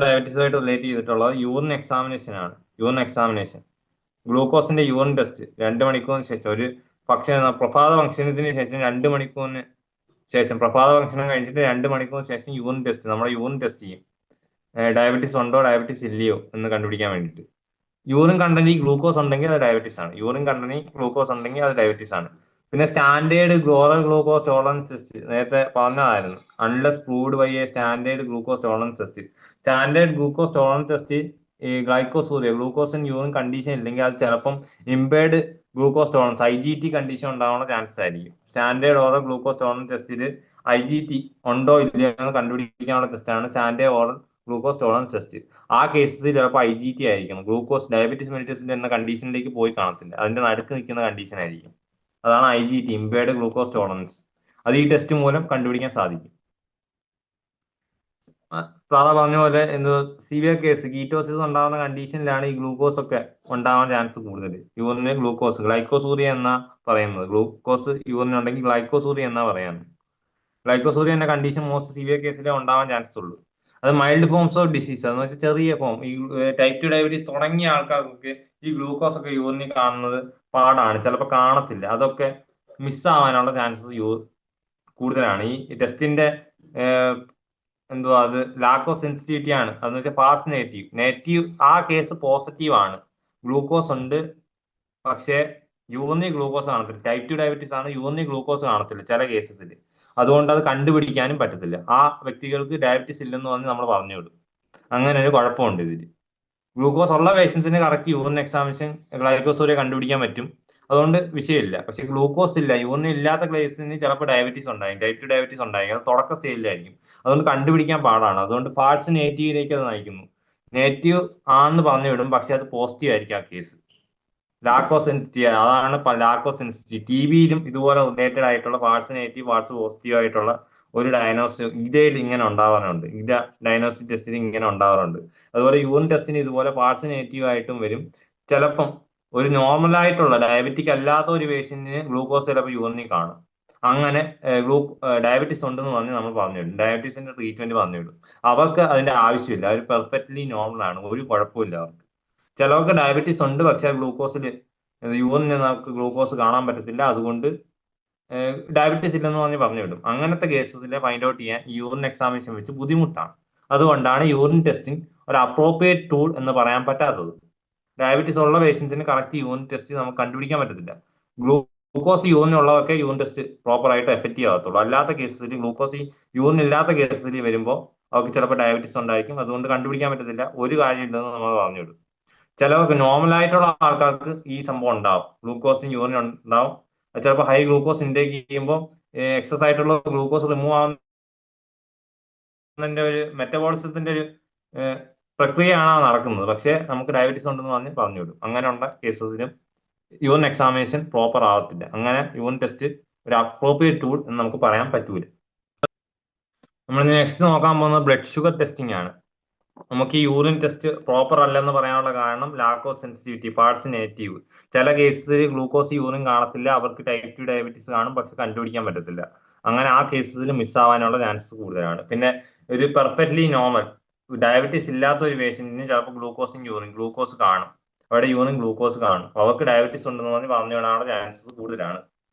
ഡയബറ്റീസുമായിട്ട് relate ചെയ്തിട്ടുള്ളത് urine examination ആണ്. Urine examination, ഗ്ലൂക്കോസിന്റെ urine test 2 മണിക്കൂറിന് ശേഷം, ഒരു പ്രഭാത ഭക്ഷണത്തിന് ശേഷം 2 മണിക്കൂറിന് ശേഷം, പ്രഭാത ഭക്ഷണം കഴിച്ചിട്ട് 2 മണിക്കൂറിന് ശേഷം യൂറിൻ ടെസ്റ്റ്, നമ്മുടെ യൂറിൻ ടെസ്റ്റ് ചെയ്യും. ഡയബറ്റീസ് ഉണ്ടോ ഡയബറ്റീസ് ഇല്ലയോ എന്ന് കണ്ടുപിടിക്കാൻ വേണ്ടിയിട്ട്. യൂറിൻ കണ്ടന്റ് ഗ്ലൂക്കോസ് ഉണ്ടെങ്കിൽ അത് ഡയബറ്റീസ് ആണ്. യൂറിൻ കണ്ടന്റ് ഗ്ലൂക്കോസ് ഉണ്ടെങ്കിൽ അത് ഡയബറ്റീസ് ആണ്. പിന്നെ standard oral glucose tolerance test നേരത്തെ പറഞ്ഞതായിരുന്നു. Unless proved by a standard glucose tolerance test. Standard glucose tolerance test ഈ ഗ്ലൈക്കോസൂരിയ, ഗ്ലൂക്കോസിന് യൂറിൻ കണ്ടീഷൻ ഇല്ലെങ്കിൽ അത് ചിലപ്പം impaired glucose tolerance IGT condition ഉണ്ടാവാനുള്ള ചാൻസസ് ആയിരിക്കും. സ്റ്റാൻഡേർഡ് ഓറൽ ഗ്ലൂക്കോസ് ടോളറൻസ് ടെസ്റ്റിൽ IGT ഉണ്ടോ ഇല്ലയോ എന്ന് കണ്ടുപിടിക്കാനുള്ള ടെസ്റ്റാണ് standard oral glucose tolerance test. ആ കേസസിൽ ചിലപ്പോൾ IGT ആയിരിക്കും. ഗ്ലൂക്കോസ് ഡയബറ്റീസ് മെലിറ്റസിന്റെ എന്ന കണ്ടീഷനിലേക്ക് പോയി കാണത്തില്ല, അതിന്റെ നടുക്ക് നിൽക്കുന്ന കണ്ടീഷൻ ആയിരിക്കും. അതാണ് IGT, ഇമ്പേർഡ് ഗ്ലൂക്കോസ് ടോളറൻസ്. അത് ഈ ടെസ്റ്റ് മൂലം കണ്ടുപിടിക്കാൻ സാധിക്കും. സാധാ പറഞ്ഞ പോലെ സിവിയർ കേസ് കീറ്റോസിസ് ഉണ്ടാകുന്ന കണ്ടീഷനിലാണ് ഈ ഗ്ലൂക്കോസ് ഒക്കെ ഉണ്ടാവാൻ ചാൻസ് കൂടുതൽ. യൂറിന് ഗ്ലൂക്കോസ്, ഗ്ലൈക്കോസൂറിയ എന്നാ പറയുന്നത്. ഗ്ലൂക്കോസ് യൂറിന് ഉണ്ടെങ്കിൽ ഗ്ലൈക്കോസൂറിയ എന്നാ പറയുന്നത്. ഗ്ലൈക്കോസൂറിയ എന്ന കണ്ടീഷൻ മോസ്റ്റ് സിവിയർ കേസിലേ ഉണ്ടാവാൻ ചാൻസ് ഉള്ളൂ. അത് മൈൽഡ് ഫോംസ് ഓഫ് ഡിസീസ്, എന്ന് വെച്ചാൽ ചെറിയ ഫോം. ഈ ടൈപ്പ് 2 ഡയബറ്റീസ് തുടങ്ങിയ ആൾക്കാർക്ക് ഈ ഗ്ലൂക്കോസ് ഒക്കെ യൂറിനിൽ കാണുന്നത് പാടാണ്, ചിലപ്പോൾ കാണത്തില്ല. അതൊക്കെ മിസ്സാവാനുള്ള ചാൻസസ് കൂടുതലാണ്. ഈ ടെസ്റ്റിന്റെ അത് ലാക്ക് ഓഫ് സെൻസിറ്റിവിറ്റി ആണ്. അതെന്ന് വെച്ചാൽ ഫാസ്റ്റ് നെഗറ്റീവ് ആ കേസ് പോസിറ്റീവ് ആണ്, ഗ്ലൂക്കോസ് ഉണ്ട് പക്ഷേ യൂറിനി ഗ്ലൂക്കോസ് കാണത്തില്ല. ടൈപ്പ് 2 ഡയബറ്റീസ് ആണ്, യൂറിനി ഗ്ലൂക്കോസ് കാണത്തില്ല ചില കേസസിൽ. അതുകൊണ്ട് അത് കണ്ടുപിടിക്കാനും പറ്റത്തില്ല. ആ വ്യക്തികൾക്ക് ഡയബറ്റീസ് ഇല്ലെന്ന് പറഞ്ഞ് നമ്മൾ പറഞ്ഞു വിടും. അങ്ങനെ ഒരു കുഴപ്പമുണ്ട് ഇതിൽ. ഗ്ലൂക്കോസ് ഉള്ള പേഷ്യൻസിന് കറക്റ്റ് യൂറിൻ എക്സാമിനേഷൻ ഗ്ലൈക്കോസൂരിയ കണ്ടുപിടിക്കാൻ പറ്റും, അതുകൊണ്ട് വിഷയമില്ല. പക്ഷെ ഗ്ലൂക്കോസ് ഇല്ല, യൂറിൻ ഇല്ലാത്ത കേസിന് ചിലപ്പോൾ ഡയബറ്റീസ് ഉണ്ടായിരിക്കും, ടൈപ്പ് 2 ഡയബറ്റീസ് ഉണ്ടായിരിക്കും. അത് തുടക്ക സ്റ്റേജിലായിരിക്കും, അതുകൊണ്ട് കണ്ടുപിടിക്കാൻ പാടാണ്. അതുകൊണ്ട് ഫാൾസ് നെഗറ്റീവിലേക്ക് അത് നയിക്കുന്നു. നെഗറ്റീവ് ആണെന്ന് പറഞ്ഞു വിടും, പക്ഷെ അത് പോസിറ്റീവ് ആയിരിക്കും ആ കേസ്. ലാക്ക് ഓഫ് സെൻസിറ്റീവ്, അതാണ് ലാക്ക് ഓഫ് സെൻസിറ്റീവ്. TBയിലും ഇതുപോലെ റിലേറ്റഡ് ആയിട്ടുള്ള ഫാൾസ് നെഗറ്റീവ് ഫാൾസ് പോസിറ്റീവ് ആയിട്ടുള്ള ഒരു ഡയഗ്നോസിസ് ഇതയിൽ ഇങ്ങനെ ഉണ്ടാവാറുണ്ട്. ഡയഗ്നോസ്റ്റിക് ടെസ്റ്റിൽ ഇങ്ങനെ ഉണ്ടാവാറുണ്ട്. അതുപോലെ യൂറിൻ ടെസ്റ്റിന് ഇതുപോലെ ഫാൾസ് നെഗറ്റീവ് ആയിട്ടും വരും. ചിലപ്പം ഒരു നോർമൽ ആയിട്ടുള്ള ഡയബറ്റിക് അല്ലാത്ത ഒരു പേഷ്യന്റിന് ഗ്ലൂക്കോസ് ചിലപ്പോൾ യൂറിനിൽ കാണും. അങ്ങനെ ഡയബറ്റീസ് ഉണ്ടെന്ന് പറഞ്ഞ് നമ്മൾ പറഞ്ഞു വിടും, ഡയബറ്റീസിന്റെ ട്രീറ്റ്മെന്റ് പറഞ്ഞു വിടും. അവർക്ക് അതിന്റെ ആവശ്യമില്ല, അവർ പെർഫെക്റ്റ്ലി നോർമൽ ആണ്, ഒരു കുഴപ്പമില്ല അവർക്ക്. ചിലവർക്ക് ഡയബറ്റീസ് ഉണ്ട് പക്ഷെ ഗ്ലൂക്കോസിൽ യൂറിന് നമുക്ക് ഗ്ലൂക്കോസ് കാണാൻ പറ്റത്തില്ല, അതുകൊണ്ട് ഡയബറ്റീസ് ഇല്ലെന്ന് പറഞ്ഞ് പറഞ്ഞു വിടും. അങ്ങനത്തെ കേസസിൽ ഫൈൻഡ് ഔട്ട് ചെയ്യാൻ യൂറിൻ എക്സാമിനേഷൻ വെച്ച് ബുദ്ധിമുട്ടാണ്. അതുകൊണ്ടാണ് യൂറിൻ ടെസ്റ്റിംഗ് ഒരു അപ്രോപ്രിയേറ്റ് ടൂൾ എന്ന് പറയാൻ പറ്റാത്തത്. ഡയബറ്റീസ് ഉള്ള പേഷ്യൻസിന് കറക്റ്റ് യൂറിൻ ടെസ്റ്റ് നമുക്ക് കണ്ടുപിടിക്കാൻ പറ്റത്തില്ല. ഗ്ലൂക്കോസ് യൂറിനുള്ളതൊക്കെ യൂറിൻ ടെസ്റ്റ് പ്രോപ്പർ ആയിട്ട് എഫക്റ്റീവ് ആകത്തുള്ളൂ. അല്ലാത്ത കേസസിൽ ഗ്ലൂക്കോസ് യൂറിൻ ഇല്ലാത്ത കേസസിൽ വരുമ്പോൾ അവർക്ക് ചിലപ്പോൾ ഡയബറ്റീസ് ഉണ്ടായിരിക്കും, അതുകൊണ്ട് കണ്ടുപിടിക്കാൻ പറ്റത്തില്ല. ഒരു കാര്യമില്ലെന്ന് നമ്മൾ പറഞ്ഞു വിടും. ചിലവർക്ക് നോർമൽ ആയിട്ടുള്ള ആൾക്കാർക്ക് ഈ സംഭവം ഉണ്ടാവും, ഗ്ലൂക്കോസും യൂറിൻ ഉണ്ടാവും. ചിലപ്പോൾ ഹൈ ഗ്ലൂക്കോസ് ഇൻടേക്ക് ചെയ്യുമ്പോൾ എക്സസ് ആയിട്ടുള്ള ഗ്ലൂക്കോസ് റിമൂവ് ആവുന്നതിന്റെ ഒരു മെറ്റബോളിസത്തിന്റെ ഒരു പ്രക്രിയയാണ് നടക്കുന്നത്. പക്ഷെ നമുക്ക് ഡയബറ്റീസ് ഉണ്ടെന്ന് പറഞ്ഞ് പറഞ്ഞു വിടും. അങ്ങനെയുള്ള കേസസിലും യൂറിൻ എക്സാമിനേഷൻ പ്രോപ്പർ ആവത്തില്ല. അങ്ങനെ യൂറിൻ ടെസ്റ്റ് ഒരു അപ്രോപ്രിയേറ്റ് ടൂൾ എന്ന് നമുക്ക് പറയാൻ പറ്റൂല. നമ്മൾ നെക്സ്റ്റ് നോക്കാൻ പോകുന്നത് ബ്ലഡ് ഷുഗർ ടെസ്റ്റിംഗ് ആണ്. നമുക്ക് ഈ യൂറിൻ ടെസ്റ്റ് പ്രോപ്പർ അല്ലെന്ന് പറയാനുള്ള കാരണം lack of sensitivity, false negative. ചില കേസസിൽ ഗ്ലൂക്കോസ് യൂറിൻ കാണത്തില്ല, അവർക്ക് ടൈപ്പ് 2 ഡയബറ്റീസ് കാണും പക്ഷെ കണ്ടുപിടിക്കാൻ പറ്റത്തില്ല. അങ്ങനെ ആ കേസസിൽ മിസ്സാവാനുള്ള ചാൻസസ് കൂടുതലാണ്. പിന്നെ ഒരു പെർഫെക്റ്റ്ലി നോർമൽ ഡയബറ്റീസ് ഇല്ലാത്ത ഒരു പേഷ്യന്റിന് ചിലപ്പോൾ ഗ്ലൂക്കോസ് കാണും, അവിടെ യൂറിൻ ഗ്ലൂക്കോസ് കാണും. അവർക്ക് ഡയബറ്റീസ് ഉണ്ടെന്ന് പറഞ്ഞ് പറഞ്ഞു വിടാനുള്ള ചാൻസസ് കൂടുതലാണ്,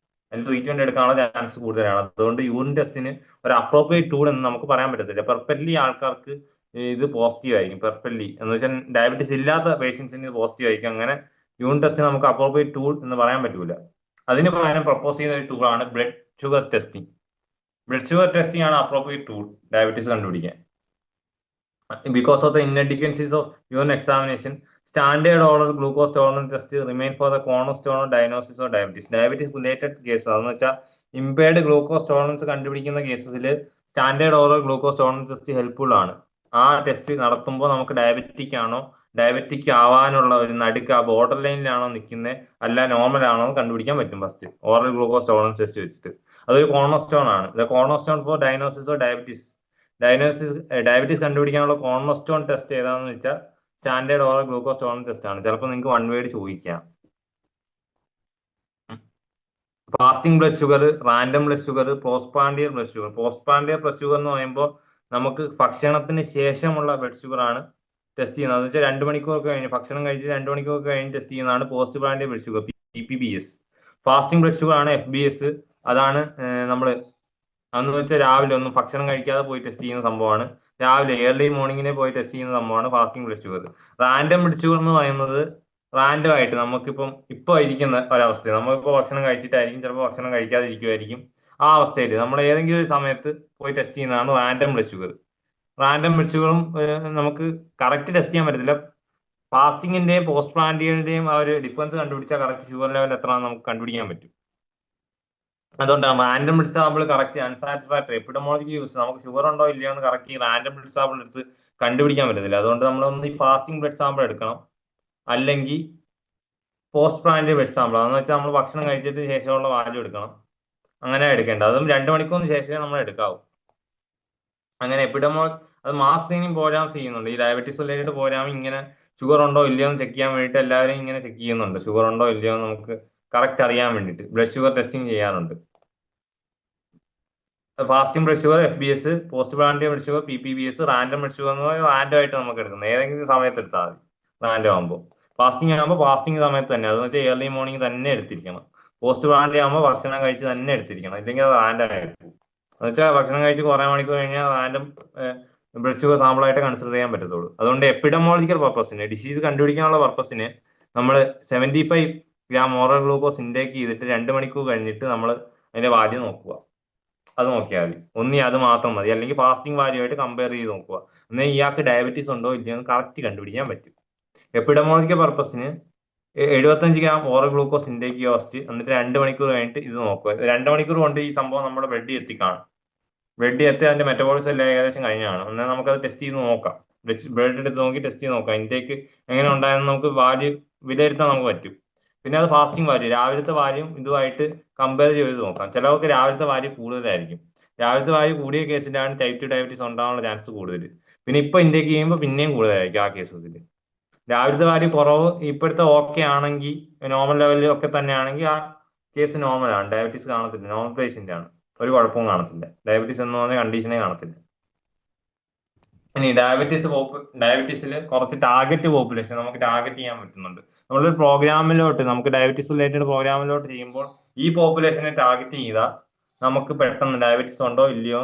അതിന് ട്രീറ്റ്മെന്റ് എടുക്കാനുള്ള ചാൻസ് കൂടുതലാണ്. അതുകൊണ്ട് യൂറിൻ ടെസ്റ്റിന് ഒരു അപ്രോപ്രിയേറ്റ് ടൂൾ എന്ന് നമുക്ക് പറയാൻ പറ്റത്തില്ല. പെർഫെക്റ്റ്ലി ആൾക്കാർക്ക് ഇത് പോസിറ്റീവ് ആയിരിക്കും, പെർഫെക്റ്റ്ലി എന്ന് വെച്ചാൽ ഡയബറ്റീസ് ഇല്ലാത്ത പേഷ്യൻസിന് പോസിറ്റീവ് ആയിരിക്കും. അങ്ങനെ യൂറിൻ ടെസ്റ്റ് നമുക്ക് അപ്രോപ്രിയേറ്റ് ടൂൾ എന്ന് പറയാൻ പറ്റൂല. അതിന് പകരം പ്രപ്പോസ് ചെയ്യുന്ന ഒരു ടൂളാണ് blood sugar testing. Blood sugar testing ആണ് അപ്രോപ്രിയേറ്റ് ടൂൾ ഡയബറ്റീസ് കണ്ടുപിടിക്കാൻ. Because of the inadequacies of urine examination, standard order glucose tolerance test remain for the cornerstone of diagnosis of diabetes. Diabetes related case അതെന്ന് വെച്ചാൽ impaired glucose tolerance കണ്ടുപിടിക്കുന്ന കേസസിൽ standard oral glucose tolerance test helpful ആണ്. ആ test നടത്തുമ്പോൾ നമുക്ക് diabetic ആണോ diabetic ആവാനുള്ള ഒരു നടുക്ക് ആ ബോർഡർ ലൈനിലാണോ നിൽക്കുന്നത് അല്ല നോർമൽ ആണോ എന്ന് കണ്ടുപിടിക്കാൻ പറ്റും first oral glucose tolerance test വെച്ചിട്ട്. അതൊരു കോർണർസ്റ്റോൺ ആണ്. The cornerstone for diagnosis of diabetes. Diabetes കണ്ടുപിടിക്കാനുള്ള കോർണർസ്റ്റോൺ ടെസ്റ്റ് ഏതാണെന്ന് വെച്ചാൽ standard oral glucose tolerance test ആണ്. ചിലപ്പോൾ നിങ്ങൾക്ക് വൺ വേർഡ് ചോദിക്കാം. Fasting blood sugar, random blood sugar, postprandial blood sugar. Postprandial blood sugar എന്ന് പറയുമ്പോൾ നമുക്ക് ഭക്ഷണത്തിന് ശേഷമുള്ള ബ്ലഡ് ഷുഗർ ആണ് ടെസ്റ്റ് ചെയ്യുന്നത്. എന്ന് വെച്ചാൽ 2 മണിക്കൂറൊക്കെ കഴിഞ്ഞ് ഭക്ഷണം കഴിച്ച് 2 മണിക്കൂറൊക്കെ കഴിഞ്ഞ് ടെസ്റ്റ് ചെയ്യുന്നതാണ് postprandial blood sugar, PPBS. Fasting blood sugar ആണ് FBS. അതാണ് നമ്മൾ അന്ന് വെച്ചാൽ രാവിലെ ഒന്നും ഭക്ഷണം കഴിക്കാതെ പോയി ടെസ്റ്റ് ചെയ്യുന്ന സംഭവമാണ്. രാവിലെ ഏർലി മോർണിംഗിനെ പോയി ടെസ്റ്റ് ചെയ്യുന്ന സംഭവമാണ് fasting blood sugar. Random blood sugar എന്ന് പറയുന്നത് റാൻഡം ആയിട്ട് ഇപ്പൊ ഇരിക്കുന്ന ഒരവസ്ഥ, നമ്മളിപ്പോ ഭക്ഷണം കഴിച്ചിട്ടായിരിക്കും, ചിലപ്പോൾ ഭക്ഷണം കഴിക്കാതെ ഇരിക്കുമായിരിക്കും. ആ അവസ്ഥയിൽ നമ്മൾ ഏതെങ്കിലും ഒരു സമയത്ത് പോയി ടെസ്റ്റ് ചെയ്യുന്നതാണ് random blood sugar. Random blood ഷുഗറും നമുക്ക് കറക്റ്റ് ടെസ്റ്റ് ചെയ്യാൻ പറ്റത്തില്ല. ഫാസ്റ്റിങ്ങിന്റെയും പോസ്റ്റ് പ്രാൻഡിയറിന്റെയും ആ ഒരു ഡിഫറൻസ് കണ്ടുപിടിച്ചാൽ കറക്റ്റ് ഷുഗർ ലെവൽ എത്രയാണെന്ന് നമുക്ക് കണ്ടുപിടിക്കാൻ പറ്റും. അതുകൊണ്ടാണ് random blood sample correct unsatisfactory. Epidemiologic use നമുക്ക് ഷുഗർ ഉണ്ടോ ഇല്ലയോ എന്ന് കറക്റ്റ് ഈ റാൻഡം ബ്ലഡ് സാമ്പിൾ എടുത്ത് കണ്ടുപിടിക്കാൻ പറ്റത്തില്ല. അതുകൊണ്ട് നമ്മളൊന്ന് ഈ ഫാസ്റ്റിംഗ് ബ്ലഡ് സാമ്പിൾ എടുക്കണം, അല്ലെങ്കിൽ പോസ്റ്റ് പ്രാൻഡിയർ ബ്ലഡ് സാമ്പിൾ. അതെന്ന് വെച്ചാൽ നമ്മൾ ഭക്ഷണം കഴിച്ചിട്ട് ശേഷമുള്ള വാല്യൂ എടുക്കണം. അങ്ങനെ എടുക്കേണ്ടത്. അതും 2 മണിക്കൂറിന് ശേഷമേ നമ്മൾ എടുക്കാവൂ. അങ്ങനെ അത് മാസ് സ്ക്രീനിങ് പ്രോഗ്രാംസ് ചെയ്യുന്നുണ്ട്. ഈ ഡയബറ്റീസ് റിലേറ്റഡ് പ്രോഗ്രാം ഇങ്ങനെ ഷുഗർ ഉണ്ടോ ഇല്ലയോ എന്ന് ചെക്ക് ചെയ്യാൻ വേണ്ടിയിട്ട് എല്ലാവരും ഇങ്ങനെ ചെക്ക് ചെയ്യുന്നുണ്ട്. ഷുഗർ ഉണ്ടോ ഇല്ലയോ എന്ന് നമുക്ക് കറക്റ്റ് അറിയാൻ വേണ്ടിയിട്ട് ബ്ലഡ് ഷുഗർ ടെസ്റ്റിംഗ് ചെയ്യാറുണ്ട്. Fasting blood sugar FBS, postprandial blood sugar PPBS, random blood sugar എന്ന് പറയുന്നത് റാൻഡം ആയിട്ട് നമുക്ക് എടുക്കുന്നത്. ഏതെങ്കിലും സമയത്ത് എടുത്താൽ മതി. റാൻഡം ആകുമ്പോൾ ഫാസ്റ്റിംഗ് ആകുമ്പോൾ ഫാസ്റ്റിംഗ് സമയത്ത് തന്നെ, അതെന്ന് വെച്ചാൽ ഏർലി മോർണിംഗ് തന്നെ എടുത്തിരിക്കണം. പോസ്റ്റ് പ്രാൻഡിയർ ആകുമ്പോൾ ഭക്ഷണം കഴിച്ച് തന്നെ എടുത്തിരിക്കണം, ഇല്ലെങ്കിൽ അത് റാൻഡം ആയിട്ട് പോകും. എന്ന് വെച്ചാൽ ഭക്ഷണം കഴിച്ച് കുറെ മണിക്കൂർ കഴിഞ്ഞാൽ റാൻഡം ബ്ലഡ് ഷുഗർ സാമ്പിൾ ആയിട്ട് കൺസിഡർ ചെയ്യാൻ പറ്റത്തുള്ളൂ. അതുകൊണ്ട് എപ്പിഡമോളജിക്കൽ പർപ്പസിന്, ഡിസീസ് കണ്ടുപിടിക്കാനുള്ള പർപ്പസിന് നമ്മൾ 75 ഗ്രാം ഓറൽ ഗ്ലൂക്കോസ് ഇൻടേക്ക് ചെയ്തിട്ട് 2 മണിക്കൂർ കഴിഞ്ഞിട്ട് നമ്മൾ അതിന്റെ വാല്യൂ നോക്കുക. അത് നോക്കിയാൽ മതി. ഒന്നി അത് മാത്രം മതി, അല്ലെങ്കിൽ ഫാസ്റ്റിംഗ് വാല്യൂ ആയിട്ട് കമ്പയർ ചെയ്ത് നോക്കുക. എന്നാൽ ഇയാൾക്ക് ഡയബറ്റീസ് ഉണ്ടോ ഇല്ലയോ എന്ന് കറക്റ്റ് കണ്ടുപിടിക്കാൻ പറ്റും. എപ്പിഡമോളജിക്കൽ പർപ്പസിന് 75 gram oral glucose intake first, എന്നിട്ട് 2 മണിക്കൂർ കഴിഞ്ഞിട്ട് ഇത് നോക്കുക. 2 മണിക്കൂർ കൊണ്ട് ഈ സംഭവം നമ്മുടെ ബ്ലഡിൽ എത്തിക്കാണും. ബ്ലഡ് എത്തി അതിന്റെ മെറ്റബോളിസം എല്ലാം ഏകദേശം കഴിഞ്ഞാണ്. എന്നാൽ നമുക്കത് ടെസ്റ്റ് ചെയ്ത് നോക്കാം. ബ്ലഡ് എടുത്ത് നോക്കി ടെസ്റ്റ് ചെയ്ത് നോക്കാം. ഇൻടേക്ക് എങ്ങനെ ഉണ്ടായെന്ന് നമുക്ക് വാല്യൂ വിലയിരുത്താൻ നമുക്ക് പറ്റും. പിന്നെ അത് ഫാസ്റ്റിംഗ് വാല്യൂ, രാവിലത്തെ വാല്യൂം ഇതുമായിട്ട് കമ്പയർ ചെയ്ത് നോക്കാം. ചിലവർക്ക് രാവിലത്തെ വാല്യൂ കൂടുതലായിരിക്കും. രാവിലത്തെ വാല്യൂ കൂടിയ കേസിലാണ് ടൈപ്പ് 2 ഡയബറ്റീസ് ഉണ്ടാകാനുള്ള ചാൻസ് കൂടുതൽ. പിന്നെ ഇപ്പൊ ഇൻടേക്ക് ചെയ്യുമ്പോൾ പിന്നെയും കൂടുതലായിരിക്കും ആ കേസസിൽ. രാവിലത്തെ വാല്യൂ കുറവ് ഇപ്പോഴത്തെ ഓക്കെ ആണെങ്കിൽ, നോർമൽ ലെവലിൽ ഒക്കെ തന്നെ ആണെങ്കിൽ ആ കേസ് നോർമലാണ്, ഡയബറ്റീസ് കാണത്തില്ല, നോർമൽ പേഷ്യന്റ് ആണ്, ഒരു കുഴപ്പവും കാണത്തില്ല. ഡയബറ്റീസ് എന്ന് പറഞ്ഞ കണ്ടീഷനെ കാണത്തില്ല. ഇനി ഡയബറ്റീസിൽ കുറച്ച് ടാർഗറ്റ് പോപ്പുലേഷൻ നമുക്ക് ടാർഗറ്റ് ചെയ്യാൻ പറ്റുന്നുണ്ട്. നമ്മളൊരു പ്രോഗ്രാമിലോട്ട്, നമുക്ക് ഡയബറ്റീസ് റിലേറ്റഡ് പ്രോഗ്രാമിലോട്ട് ചെയ്യുമ്പോൾ ഈ പോപ്പുലേഷനെ ടാർഗറ്റ് ചെയ്താൽ നമുക്ക് പെട്ടെന്ന് ഡയബറ്റീസ് ഉണ്ടോ ഇല്ലയോ,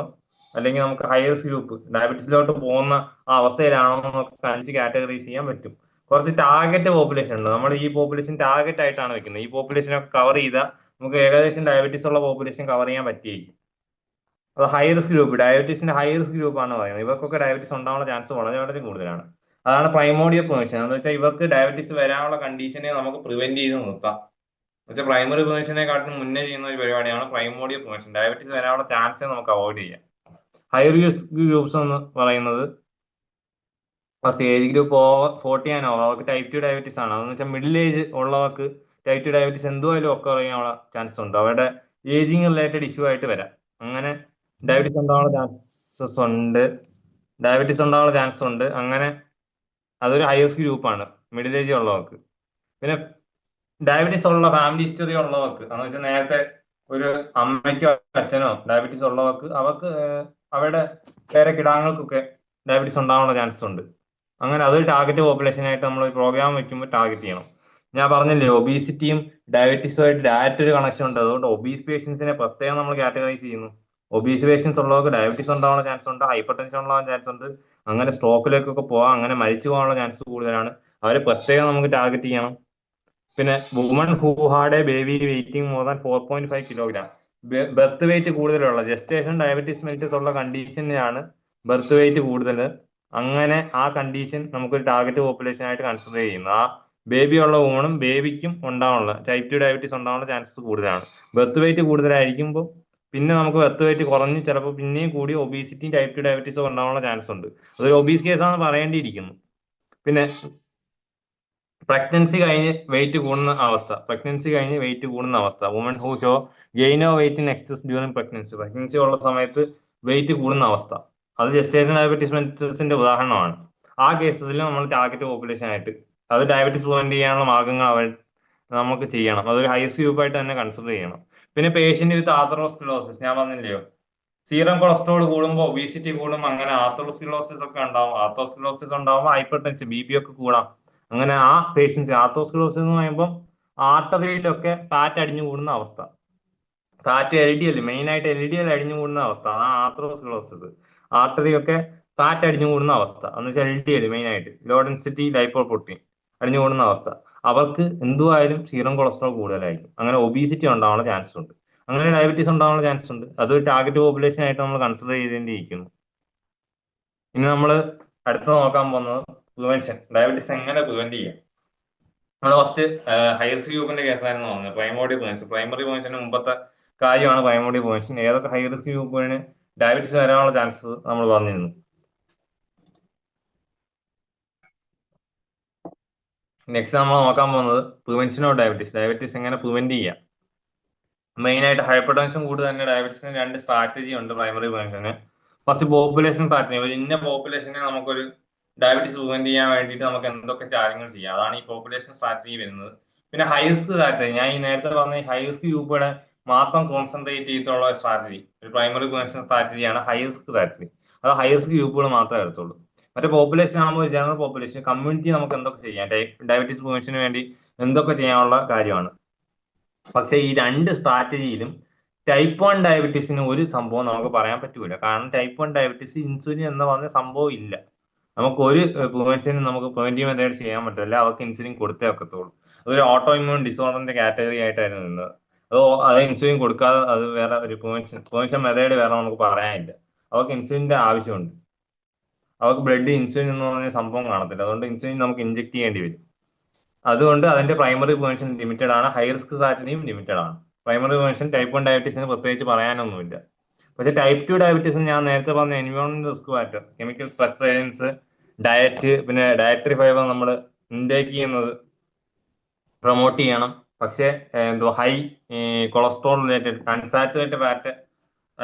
അല്ലെങ്കിൽ നമുക്ക് ഹയർ ഗ്രൂപ്പ് ഡയബറ്റീസിലോട്ട് പോകുന്ന ആ അവസ്ഥയിലാണോ നമുക്ക് കാണിച്ച് കാറ്റഗറൈസ് ചെയ്യാൻ പറ്റും. കുറച്ച് ടാർഗറ്റ് പോപ്പുലേഷൻ ഉണ്ട്. നമ്മൾ ഈ പോപ്പുലേഷൻ ടാർഗറ്റ് ആയിട്ടാണ് വെക്കുന്നത്. ഈ പോപ്പുലേഷനൊക്കെ കവർ ചെയ്താൽ നമുക്ക് ഏകദേശം ഡയബറ്റീസ് ഉള്ള പോപ്പുലേഷൻ കവർ ചെയ്യാൻ പറ്റിയിരിക്കും. അത് ഹൈ റിസ്ക് ഗ്രൂപ്പ്, ഡയബറ്റീസിന്റെ ഹൈ റിസ്ക് ഗ്രൂപ്പ് ആണ് പറയുന്നത്. ഇവർക്കൊക്കെ ഡയബറ്റീസ് ഉണ്ടാവാനുള്ള ചാൻസ് വളരെ വളരെ കൂടുതലാണ്. അതാണ് പ്രൈമോഡിയൽ പ്രിവെൻഷൻ. എന്ന് വെച്ചാൽ ഇവർക്ക് ഡയബറ്റീസ് വരാനുള്ള കണ്ടീഷനെ നമുക്ക് പ്രിവെന്റ് ചെയ്ത് നിർത്താം. വെച്ചാൽ പ്രൈമറി പ്രിവെൻഷനെക്കാട്ടിലും മുന്നേ ചെയ്യുന്ന ഒരു പരിപാടിയാണ് പ്രൈമോഡിയൽ പ്രിവെൻഷൻ. ഡയബറ്റീസ് വരാനുള്ള ചാൻസ് നമുക്ക് അവോയ്ഡ് ചെയ്യാം. ഹൈ റിസ്ക് ഗ്രൂപ്പ്സ് എന്ന് പറയുന്നത് first age group 40 and over, അവർക്ക് ടൈപ്പ് 2 ഡയബറ്റീസ് ആണ്. അതെന്ന് വെച്ചാൽ മിഡിൽ ഏജ് ഉള്ളവർക്ക് ടൈപ്പ് 2 ഡയബറ്റീസ് എന്തുമായാലും ഒക്കെ അറിയാനുള്ള ചാൻസ് ഉണ്ട്. അവരുടെ ഏജിങ് റിലേറ്റഡ് ഇഷ്യൂ ആയിട്ട് വരാം. അങ്ങനെ ഡയബറ്റീസ് ഉണ്ടാവാനുള്ള ചാൻസ് ഉണ്ട്. അങ്ങനെ അതൊരു ഹൈ റിസ്ക് ഗ്രൂപ്പാണ് മിഡിൽ ഏജ് ഉള്ളവർക്ക്. പിന്നെ ഡയബറ്റീസ് ഉള്ള ഫാമിലി ഹിസ്റ്ററി ഉള്ളവർക്ക്, എന്ന് വെച്ചാൽ നേരത്തെ ഒരു അമ്മയ്ക്കോ അച്ഛനോ ഡയബറ്റീസ് ഉള്ളവർക്ക്, അവർക്ക് അവരുടെ വേറെ കിടാങ്ങൾക്കൊക്കെ ഡയബറ്റീസ് ഉണ്ടാവാനുള്ള ചാൻസ് ഉണ്ട്. അങ്ങനെ അതൊരു ടാർഗറ്റ് പോപ്പുലേഷൻ ആയിട്ട് നമ്മൾ ഒരു പ്രോഗ്രാം വെക്കുമ്പോൾ ടാർഗറ്റ് ചെയ്യണം. ഞാൻ പറഞ്ഞില്ലേ, ഒബീസിറ്റിയും ഡയബറ്റീസുമായിട്ട് ഡയറക്റ്റ് ഒരു കണക്ഷൻ ഉണ്ട്. അതുകൊണ്ട് ഒബീസ് പേഷ്യൻസിനെ പ്രത്യേകം നമ്മൾ കാറ്റഗറൈസ് ചെയ്യുന്നു. ഒബീസ് പേഷ്യൻസ് ഉള്ളവർക്ക് ഡയബറ്റീസ് ഉണ്ടാവാനുള്ള ചാൻസ് ഉണ്ട്, ഹൈപ്പർ ടെൻഷൻ ഉണ്ടാവാൻ ചാൻസ് ഉണ്ട്, അങ്ങനെ സ്ട്രോക്കിലേക്കൊക്കെ പോകാം, അങ്ങനെ മരിച്ചു പോകാനുള്ള ചാൻസ് കൂടുതലാണ്. അവരെ പ്രത്യേകം നമുക്ക് ടാർഗറ്റ് ചെയ്യണം. പിന്നെ woman who had A baby waiting more than 4.5 kilogram, birth wait കൂടുതലുള്ള ജസ്റ്റേഷൻ ഡയബറ്റീസ് മെലിറ്റസ് ഉള്ള കണ്ടീഷനിലാണ് ബർത്ത് വെയിറ്റ് കൂടുതൽ. അങ്ങനെ ആ കണ്ടീഷൻ നമുക്കൊരു ടാർഗറ്റ് പോപ്പുലേഷൻ ആയിട്ട് കൺസിഡർ ചെയ്യുന്നു. ആ ബേബി ഉള്ള വുമണും ബേബിക്കും ഉണ്ടാവാനുള്ള ടൈപ്പ് 2 ഡയബറ്റീസ് ഉണ്ടാവാനുള്ള ചാൻസസ് കൂടുതലാണ്. ബർത്ത് വെയിറ്റ് കൂടുതലായിരിക്കുമ്പോൾ പിന്നെ നമുക്ക് ബർത്ത് വെയിറ്റ് കുറഞ്ഞ് ചിലപ്പോൾ പിന്നെയും കൂടി ഒബീസിറ്റി ടൈപ്പ് 2 ഡയബറ്റീസ് ഉണ്ടാവാനുള്ള ചാൻസ് ഉണ്ട്. അതൊരു ഒബീസ് കേസാണ് പറയേണ്ടിയിരിക്കുന്നു. പിന്നെ പ്രഗ്നൻസി കഴിഞ്ഞ് വെയിറ്റ് കൂടുന്ന അവസ്ഥ woman who show gain of weight in excess during pregnancy ഉള്ള സമയത്ത് വെയിറ്റ് കൂടുന്ന അവസ്ഥ, അത് ജസ്റ്റേഷൻ ഡയബറ്റീസ് മെലിറ്റസിന്റെ ഉദാഹരണമാണ്. ആ കേസസിൽ നമ്മൾ ടാർഗറ്റ് പോപ്പുലേഷൻ ആയിട്ട് അത് ഡയബറ്റീസ് പ്രിവെന്റ് ചെയ്യാനുള്ള മാർഗങ്ങൾ നമുക്ക് ചെയ്യണം. അതൊരു ഹൈസ് ഗ്രൂപ്പായിട്ട് തന്നെ കൺസിഡർ ചെയ്യണം. പിന്നെ പേഷ്യന്റ് വിത്ത് ആത്തറോസ്ക്ലെറോസിസ്, ഞാൻ പറഞ്ഞില്ലയോ, സീറം കൊളസ്ട്രോൾ കൂടുമ്പോൾ ഒബീസിറ്റി കൂടും, അങ്ങനെ ആത്തറോസ്ക്ലെറോസിസ് ഒക്കെ ഉണ്ടാവും. ആത്തറോസ്ക്ലെറോസിസ് ഉണ്ടാവുമ്പോൾ ഹൈപ്പർ ടെൻഷൻ BP ഒക്കെ കൂടാം. അങ്ങനെ ആ പേഷ്യൻസ് ആത്തറോസ്ക്ലെറോസിസ് എന്ന് പറയുമ്പോൾ ആർട്ടറിയിലൊക്കെ ഫാറ്റ് അടിഞ്ഞു കൂടുന്ന അവസ്ഥ, ഫാറ്റ് LDL മെയിൻ ആയിട്ട് LDL അടിഞ്ഞു കൂടുന്ന അവസ്ഥ, അതാണ് ആത്തറോസ്ക്ലെറോസിസ്. ആർട്ടറി ഒക്കെ ഫാറ്റ് അടിഞ്ഞു കൂടുന്ന അവസ്ഥ എന്ന് വെച്ചാൽ LDL മെയിൻ ആയിട്ട് ലോ ഡെൻസിറ്റി ലൈപ്പോപ്രോട്ടീൻ അടിഞ്ഞു കൂടുന്ന അവസ്ഥ. അവർക്ക് എന്തുവായാലും സീറം കൊളസ്ട്രോൾ കൂടുതലായിരിക്കും. അങ്ങനെ ഒബീസിറ്റി ഉണ്ടാവാനുള്ള ചാൻസ് ഉണ്ട്, അങ്ങനെ ഡയബറ്റീസ് ഉണ്ടാവാനുള്ള ചാൻസ് ഉണ്ട്. അത് ടാർഗറ്റ് പോപ്പുലേഷൻ ആയിട്ട് നമ്മൾ കൺസിഡർ ചെയ്തേണ്ടിയിരിക്കുന്നു. ഇനി നമ്മൾ അടുത്ത് നോക്കാൻ പോകുന്നത് പ്രിവെൻഷൻ, ഡയബറ്റീസ് എങ്ങനെ പ്രിവെന്റ് ചെയ്യാം. നമ്മൾ ഫസ്റ്റ് ഹൈറിസ്ക് ഗ്രൂപ്പിന്റെ കേസായിരുന്നു പറഞ്ഞത്, പ്രൈമറി പ്രിവെൻഷന് മുമ്പത്തെ കാര്യമാണ് പ്രൈമറി പ്രിവെൻഷൻ. ഏതൊക്കെ ഹൈറിസ്ക് ഗ്രൂപ്പിന് ഡയബറ്റീസ് വരാനുള്ള ചാൻസസ് നമ്മൾ പറഞ്ഞിരുന്നു. നെക്സ്റ്റ് നമ്മൾ നോക്കാൻ പോകുന്നത് പ്രിവെൻഷൻ ഓഫ് ഡയബറ്റീസ് എങ്ങനെ പ്രിവെന്റ് ചെയ്യാം. മെയിൻ ആയിട്ട് ഹൈപ്പർ ടെൻഷൻ കൂടുതൽ തന്നെ ഡയബറ്റീസിന് 2 സ്ട്രാറ്റജി ഉണ്ട് പ്രൈമറി പ്രിവെൻഷന്. ഫസ്റ്റ് പോപ്പുലേഷൻ സ്ട്രാറ്റജി, ഒരു ഇന്ന പോപ്പുലേഷനെ നമുക്കൊരു ഡയബറ്റീസ് പ്രിവെന്റ് ചെയ്യാൻ വേണ്ടിയിട്ട് നമുക്ക് എന്തൊക്കെ കാര്യങ്ങൾ ചെയ്യാം, അതാണ് ഈ പോപ്പുലേഷൻ സ്ട്രാറ്റജി വരുന്നത്. പിന്നെ ഹൈ റിസ്ക് സ്ട്രാറ്റജി, ഞാൻ ഈ നേരത്തെ പറഞ്ഞ ഹൈ റിസ്ക് ഗ്രൂപ്പുകളെ മാത്രം കോൺസെൻട്രേറ്റ് ചെയ്തിട്ടുള്ള സ്ട്രാറ്റജി, ഒരു പ്രൈമറി പ്രിവെൻഷൻ സ്ട്രാറ്റജിയാണ് ഹൈ റിസ്ക് സ്ട്രാറ്റജി. അത് ഹൈ റിസ്ക് ഗ്രൂപ്പുകൾ മാത്രമേ എടുത്തുള്ളൂ. മറ്റേ പോപ്പുലേഷൻ ആകുമ്പോൾ ജനറൽ പോപ്പുലേഷൻ കമ്മ്യൂണിറ്റി നമുക്ക് എന്തൊക്കെ ചെയ്യാം, ഡയബറ്റീസ് പ്രിവെൻഷന് വേണ്ടി എന്തൊക്കെ ചെയ്യാനുള്ള കാര്യമാണ്. പക്ഷെ ഈ 2 സ്ട്രാറ്റജിയിലും ടൈപ്പ് 1 ഡയബറ്റീസിന് ഒരു സംഭവം നമുക്ക് പറയാൻ പറ്റൂല. കാരണം ടൈപ്പ് 1 ഡയബറ്റീസ് ഇൻസുലിൻ എന്ന് പറഞ്ഞ സംഭവം ഇല്ല. നമുക്ക് ഒരു പ്രിവെൻഷനും നമുക്ക് പ്രിവെന്റീവ് മെത്തേഡ് ചെയ്യാൻ പറ്റില്ല, അവർക്ക് ഇൻസുലിൻ കൊടുത്തേ ഒക്കത്തുള്ളൂ. അതൊരു ഓട്ടോ ഇമ്മ്യൂൺ ഡിസോർഡറിന്റെ കാറ്റഗറി ആയിട്ടായിരുന്നു നിന്നത്. അത് ഇൻസുലിൻ കൊടുക്കാതെ അത് വേറെ ഒരു പ്രിവെൻഷൻ മെത്തേഡ് വേറെ നമുക്ക് പറയാനില്ല. അവർക്ക് ഇൻസുലിന്റെ ആവശ്യമുണ്ട്, അവർക്ക് ബ്ലഡ് ഇൻസുലിൻ എന്ന് പറഞ്ഞ സംഭവം കാണത്തില്ല, അതുകൊണ്ട് ഇൻസുലിൻ നമുക്ക് ഇഞ്ചെക്ട് ചെയ്യേണ്ടി വരും. അതുകൊണ്ട് അതിന്റെ പ്രൈമറി പ്രിവെൻഷൻ ലിമിറ്റഡ് ആണ്, ഹൈ റിസ്ക് സ്ട്രാറ്റജിയും ലിമിറ്റഡ് ആണ്. പ്രൈമറി പ്രിവെൻഷൻ ടൈപ്പ് 1 ഡയബറ്റീസിന് പ്രത്യേകിച്ച് പറയാനൊന്നുമില്ല. പക്ഷെ ടൈപ്പ് 2 ഡയബറ്റീസിന് ഞാൻ നേരത്തെ പറഞ്ഞ environment risk factor, chemical stress agents, diet, പിന്നെ ഡയറ്ററി ഫൈബർ നമ്മൾ ഇൻടേക്ക് ചെയ്യുന്നത് പ്രൊമോട്ട് ചെയ്യണം. പക്ഷേ high cholesterol related unsaturated fat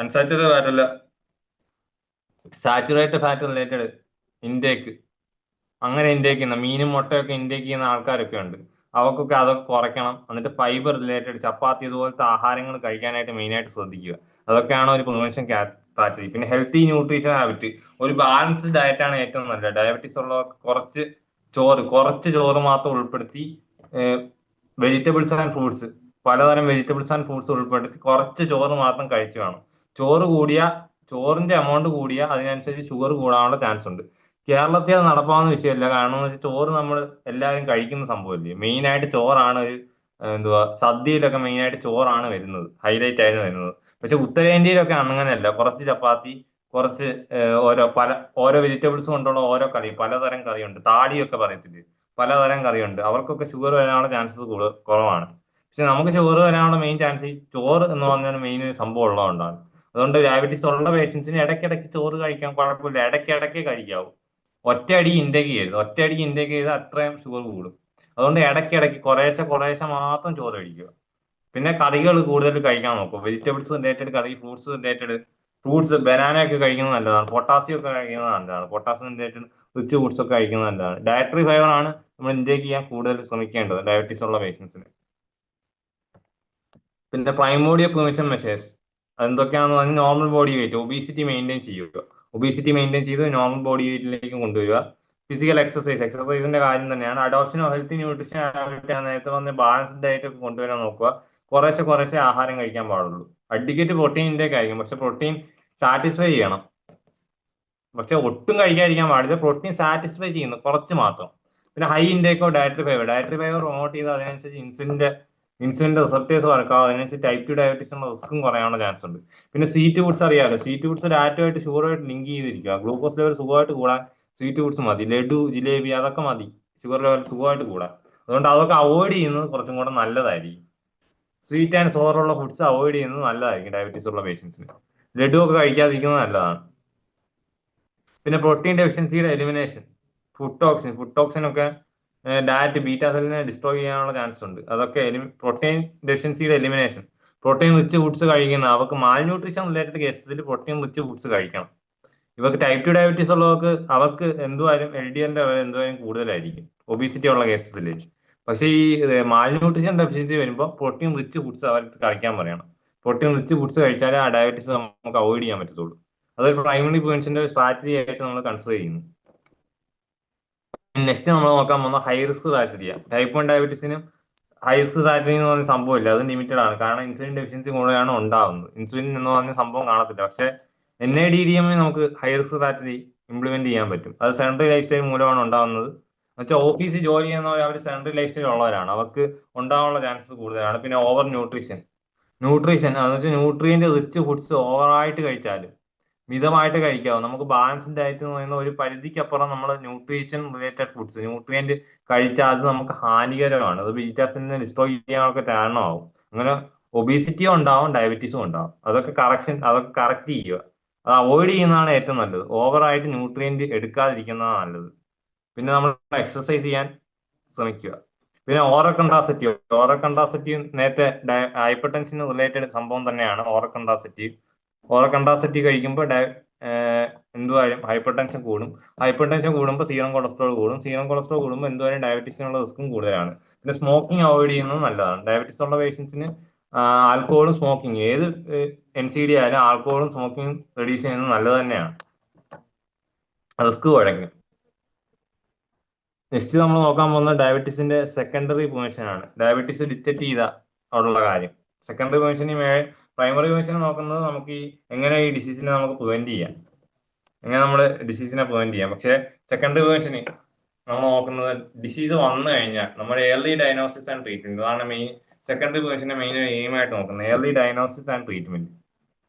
അല്ല സാച്ചുറേറ്റഡ് ഫാറ്റ് റിലേറ്റഡ് ഇൻടേക്ക്, അങ്ങനെ ഇൻടേക്ക് ചെയ്യുന്ന മീനും മുട്ടയൊക്കെ ഇൻടേക്ക് ചെയ്യുന്ന ആൾക്കാരൊക്കെ ഉണ്ട്. അവർക്കൊക്കെ അതൊക്കെ കുറയ്ക്കണം. എന്നിട്ട് ഫൈബർ റിലേറ്റഡ് ചപ്പാത്തി ഇതുപോലത്തെ ആഹാരങ്ങൾ കഴിക്കാനായിട്ട് മെയിനായിട്ട് ശ്രദ്ധിക്കുക. അതൊക്കെയാണ് ഒരു പ്രിവെൻഷൻ സ്ട്രാറ്റജി. പിന്നെ ഹെൽത്തി ന്യൂട്രീഷൻ ഹാബിറ്റ്, ഒരു ബാലൻസ്ഡ് ഡയറ്റ് ആണ് ഏറ്റവും നല്ലത്. ഡയബറ്റീസ് ഉള്ളവർക്ക് കുറച്ച് ചോറ് മാത്രം ഉൾപ്പെടുത്തി വെജിറ്റബിൾസ് ആൻഡ് ഫ്രൂട്ട്സ്, പലതരം വെജിറ്റബിൾസ് ആൻഡ് ഫ്രൂട്ട്സ് ഉൾപ്പെടുത്തി കുറച്ച് ചോറ് മാത്രം കഴിച്ചു വേണം. ചോറിന്റെ എമൗണ്ട് കൂടിയ അതിനനുസരിച്ച് ഷുഗർ കൂടാനുള്ള ചാൻസ് ഉണ്ട്. കേരളത്തിൽ അത് നടപ്പാവുന്ന വിഷയമല്ല. കാരണം എന്ന് വെച്ചാൽ ചോറ് നമ്മൾ എല്ലാവരും കഴിക്കുന്ന സംഭവമില്ലേ, മെയിൻ ആയിട്ട് ചോറാണ് ഒരു സദ്യയിലൊക്കെ മെയിൻ ആയിട്ട് ചോറാണ് വരുന്നത്, ഹൈലൈറ്റ് ആയിട്ട് വരുന്നത്. പക്ഷെ ഉത്തരേന്ത്യയിലൊക്കെ അങ്ങനെയല്ല, കുറച്ച് ചപ്പാത്തി, കുറച്ച് ഓരോ വെജിറ്റബിൾസ് കൊണ്ടുള്ള ഓരോ കറി, പലതരം കറിയുണ്ട്, താടിയൊക്കെ പറയത്തില്ലേ, പലതരം കറിയുണ്ട്. അവർക്കൊക്കെ ഷുഗർ വരാനുള്ള ചാൻസസ് കുറവാണ്. പക്ഷെ നമുക്ക് ഷുഗർ വരാനുള്ള മെയിൻ ചാൻസ് ഈ ചോറ് എന്ന് പറഞ്ഞാൽ മെയിൻ സംഭവം ഉള്ളതുകൊണ്ടാണ്. അതുകൊണ്ട് ഡയബറ്റീസ് ഉള്ള പേഷ്യൻസിന് ഇടയ്ക്കിടയ്ക്ക് ചോറ് കഴിക്കാൻ കുഴപ്പമില്ല, ഇടയ്ക്കിടയ്ക്ക് കഴിക്കാവും. ഒറ്റയടി ഇൻടേക്ക് ചെയ്ത് അത്രയും ഷുഗർ കൂടും. അതുകൊണ്ട് ഇടയ്ക്കിടയ്ക്ക് കുറേശ്ശെ മാത്രം ചോറ് കഴിക്കുക. പിന്നെ കറികൾ കൂടുതൽ കഴിക്കാൻ നോക്കും, വെജിറ്റബിൾസ് റിലേറ്റഡ് കറി, ഫ്രൂട്ട്സ് ബനാന ഒക്കെ കഴിക്കുന്നത് നല്ലതാണ്, പൊട്ടാസ്യം ഒക്കെ കഴിക്കുന്നത് നല്ലതാണ്, പൊട്ടാസ്യം റിലേറ്റഡ് റിച്ച് ഫുഡ്സ് ഒക്കെ കഴിക്കുന്നത് നല്ലതാണ്. ഡയറ്ററി ഫൈബർ ആണ് നമ്മൾ ഇൻടേക്ക് ചെയ്യാൻ കൂടുതൽ ശ്രമിക്കേണ്ടത് ഡയബറ്റീസ് ഉള്ള പേഷ്യൻസിന്. പിന്നെ പ്രൈമോഡിയൽ പ്രിവെൻഷൻ മെഷേഴ്സ് അതെന്തൊക്കെയാണെന്ന് പറഞ്ഞാൽ normal body weight, obesity maintain ചെയ്ത് നോർമൽ ബോഡി വെയിറ്റിലേക്ക് കൊണ്ടുവരിക. ഫിസിക്കൽ എക്സസൈസിന്റെ കാര്യം തന്നെയാണ്. Adoption of healthy nutrition habit, നേരത്തെ പറഞ്ഞ ബാലൻസ്ഡ് ഡയറ്റ് ഒക്കെ കൊണ്ടുവരാൻ നോക്കുക. കുറേശ്ശെ ആഹാരം കഴിക്കാൻ പാടുള്ളൂ. അഡിക്കേറ്റ് പ്രോട്ടീൻ ഇൻടേക്ക് ആയിരിക്കും, പക്ഷെ പ്രോട്ടീൻ സാറ്റിസ്ഫൈ ചെയ്യണം. പക്ഷെ ഒട്ടും കഴിക്കാതിരിക്കാൻ പാടില്ല, പ്രോട്ടീൻ സാറ്റിസ്ഫൈ ചെയ്യുന്നു കുറച്ച് മാത്രം. പിന്നെ high intake of dietary fibre promote ചെയ്ത് അതിനനുസരിച്ച് ഇൻസുലിന്റെ റിസപ്റ്റേഴ്സ് വർക്കാവും, അതിനനുസരിച്ച് ടൈപ്പ് 2 ഡയബറ്റീസിന്റെ റിസ്ക്കും കുറയാനുള്ള ചാൻസ് ഉണ്ട്. പിന്നെ സ്വീറ്റ് ഫുഡ്സ് അറിയാമല്ലോ, സ്വീറ്റ് ഫുഡ്സ് ഡയറ്റുമായിട്ട് ഷുഗറുമായിട്ട് ലിങ്ക് ചെയ്തിരിക്കുക. ഗ്ലൂക്കോസ് ലെവൽ സുഖമായിട്ട് കൂടാൻ സ്വീറ്റ് ഫുഡ്സ് മതി, ലഡു, ജിലേബി അതൊക്കെ മതി ഷുഗർ ലെവൽ സുഖമായിട്ട് കൂടാം. അതുകൊണ്ട് അതൊക്കെ അവോയ്ഡ് ചെയ്യുന്നത് കുറച്ചും കൂടെ നല്ലതായിരിക്കും. സ്വീറ്റ് ആൻഡ് സോറുള്ള ഫുഡ്സ് അവോയ്ഡ് ചെയ്യുന്നത് നല്ലതായിരിക്കും ഡയബറ്റീസ് ഉള്ള പേഷ്യൻസിന്. ലഡു ഒക്കെ കഴിക്കാതിരിക്കുന്നത് നല്ലതാണ്. പിന്നെ പ്രോട്ടീൻ ഡെഫിഷ്യൻസിയുടെ എലിമിനേഷൻ, ഫുഡ് ടോക്സിൻ ഒക്കെ ഡയറ്റ് ബീറ്റാ സെല്ലിനെ ഡിസ്ട്രോയ് ചെയ്യാനുള്ള ചാൻസ് ഉണ്ട്. അതൊക്കെ പ്രോട്ടീൻ ഡെഫിഷ്യൻസിയുടെ എലിമിനേഷൻ, പ്രോട്ടീൻ റിച്ച് ഫുഡ്സ് കഴിക്കുന്ന അവർക്ക് മാൽന്യൂട്രീഷൻ റിലേറ്റഡ് കേസസിൽ പ്രോട്ടീൻ റിച്ച് ഫുഡ്സ് കഴിക്കണം. ഇവർക്ക് ടൈപ്പ് 2 ഡയബറ്റീസ് ഉള്ളവർക്ക് അവർക്ക് എന്തുവായാലും LDL ലെവൽ എന്തുവായാലും കൂടുതലായിരിക്കും ഒബീസിറ്റി ഉള്ള കേസസിൽ. പക്ഷേ ഈ മാൽന്യൂട്രീഷൻ ഡെഫിഷ്യൻസി വരുമ്പോൾ പ്രോട്ടീൻ റിച്ച് ഫുഡ്സ് അവർക്ക് കഴിക്കാൻ പറയണം. പ്രോട്ടീൻ റിച്ച് ഫുഡ്സ് കഴിച്ചാലേ ആ ഡയബറ്റീസ് നമുക്ക് അവോയ്ഡ് ചെയ്യാൻ പറ്റത്തുള്ളൂ. അതൊരു പ്രൈമറി പ്രിവെൻഷന്റെ ഒരു സ്ട്രാറ്റജി ആയിട്ട് നമ്മൾ കൺസിഡർ ചെയ്യുന്നു. നെക്സ്റ്റ് നമ്മൾ നോക്കാൻ പോകുന്ന ഹൈ റിസ്ക് ക്രൈറ്റീരിയ. ടൈപ്പ് 1 ഡയബറ്റീസിനും ഹൈ റിസ്ക് ക്രൈറ്റീരിയ എന്ന് പറഞ്ഞ സംഭവമില്ല, അത് ലിമിറ്റഡ് ആണ്. കാരണം ഇൻസുലിൻ ഡെഫിഷ്യൻസി കൂടെയാണ് ഉണ്ടാവുന്നത്. ഇൻസുലിൻ എന്ന് പറഞ്ഞ സംഭവം കാണത്തില്ല. പക്ഷെ NADDM നമുക്ക് ഹൈ റിസ്ക് ക്രൈറ്റീരിയ ഇംപ്ലിമെന്റ് ചെയ്യാൻ പറ്റും. അത് സെഡൻഡറി ലൈഫ് സ്റ്റൈൽ മൂലമാണ് ഉണ്ടാവുന്നത്. എന്നുവെച്ചാൽ ഓഫീസിൽ ജോലി ചെയ്യുന്നവർ അവർ സെഡൻഡറി ലൈഫ് സ്റ്റൈൽ ഉള്ളവരാണ്, അവർക്ക് ഉണ്ടാവാനുള്ള ചാൻസസ് കൂടുതലാണ്. പിന്നെ ഓവർ ന്യൂട്രീഷൻ എന്ന് വെച്ചാൽ ന്യൂട്രിയന്റ് റിച്ച് ഫുഡ്സ് ഓവറായിട്ട് കഴിച്ചാലും മിതമായിട്ട് കഴിക്കാവും. നമുക്ക് ബാലൻസ്ഡ് ഡയറ്റ് എന്ന് പറയുന്ന ഒരു പരിധിക്കപ്പുറം നമ്മൾ ന്യൂട്രീഷൻ റിലേറ്റഡ് ഫുഡ്സ് ന്യൂട്രിയന്റ് കഴിച്ചാൽ അത് നമുക്ക് ഹാനികരമാണ്. അത് ബീറ്റാ സെല്ലിനെ ഡിസ്ട്രോയ് ചെയ്യാനൊക്കെ കാരണമാവും. അങ്ങനെ ഒബീസിറ്റിയും ഉണ്ടാവും, ഡയബറ്റീസും ഉണ്ടാവും. അതൊക്കെ കറക്റ്റ് ചെയ്യുക, അത് അവോയ്ഡ് ചെയ്യുന്നതാണ് ഏറ്റവും നല്ലത്. ഓവറായിട്ട് ന്യൂട്രിയന്റ് എടുക്കാതിരിക്കുന്നതാണ് നല്ലത്. പിന്നെ നമ്മൾ എക്സസൈസ് ചെയ്യാൻ ശ്രമിക്കുക. പിന്നെ ഓറൽ കൺട്രാസെപ്റ്റീവ് നേരത്തെ ഹൈപ്പർ ടെൻഷന് റിലേറ്റഡ് സംഭവം തന്നെയാണ്. ഓറൽ കൺട്രാസെപ്റ്റീവ് കഴിക്കുമ്പോൾ എന്തുവായാലും ഹൈപ്പർ ടെൻഷൻ കൂടും. ഹൈപ്പർ ടെൻഷൻ കൂടുമ്പോൾ സീറം കൊളസ്ട്രോൾ കൂടുമ്പോൾ എന്തുവായാലും ഡയബറ്റീസിനുള്ള റിസ്ക്കും കൂടുതലാണ്. പിന്നെ സ്മോക്കിംഗ് അവോയ്ഡ് ചെയ്യുന്നത് നല്ലതാണ്. ഡയബറ്റീസ് ഉള്ള പേഷ്യൻസിന് ആൽക്കഹോളും സ്മോക്കിംഗ്, ഏത് NCD ആയാലും ആൽക്കഹോളും സ്മോക്കിംഗ് റെഡ്യൂസ് ചെയ്യുന്നത് നല്ലത് തന്നെയാണ്, റിസ്ക് കുറയ്ക്കും. നെക്സ്റ്റ് നമ്മൾ നോക്കാൻ പോകുന്നത് ഡയബറ്റീസിന്റെ സെക്കൻഡറി പ്രിവെൻഷൻ ആണ്. ഡയബറ്റീസ് ഡിറ്റക്ട് ചെയ്ത അവിടെയുള്ള കാര്യം. സെക്കൻഡറി പ്രിവെൻഷന് പ്രൈമറി പ്രിവെൻഷൻ നോക്കുന്നത് നമുക്ക് എങ്ങനെ ഈ ഡിസീസിനെ നമുക്ക് പ്രിവെന്റ് ചെയ്യാം, പക്ഷേ സെക്കൻഡറി പ്രിവെൻഷന് നമ്മൾ നോക്കുന്നത് ഡിസീസ് വന്നു കഴിഞ്ഞാൽ നമ്മൾ ഏർലി ഡയഗ്നോസിസ് ആൻഡ് ട്രീറ്റ്മെന്റ്. അതാണ് മെയിൻ സെക്കൻഡറി പ്രിവെൻഷന്റെ മെയിൻ എയിം ആയിട്ട് നോക്കുന്നത്, early diagnosis and treatment.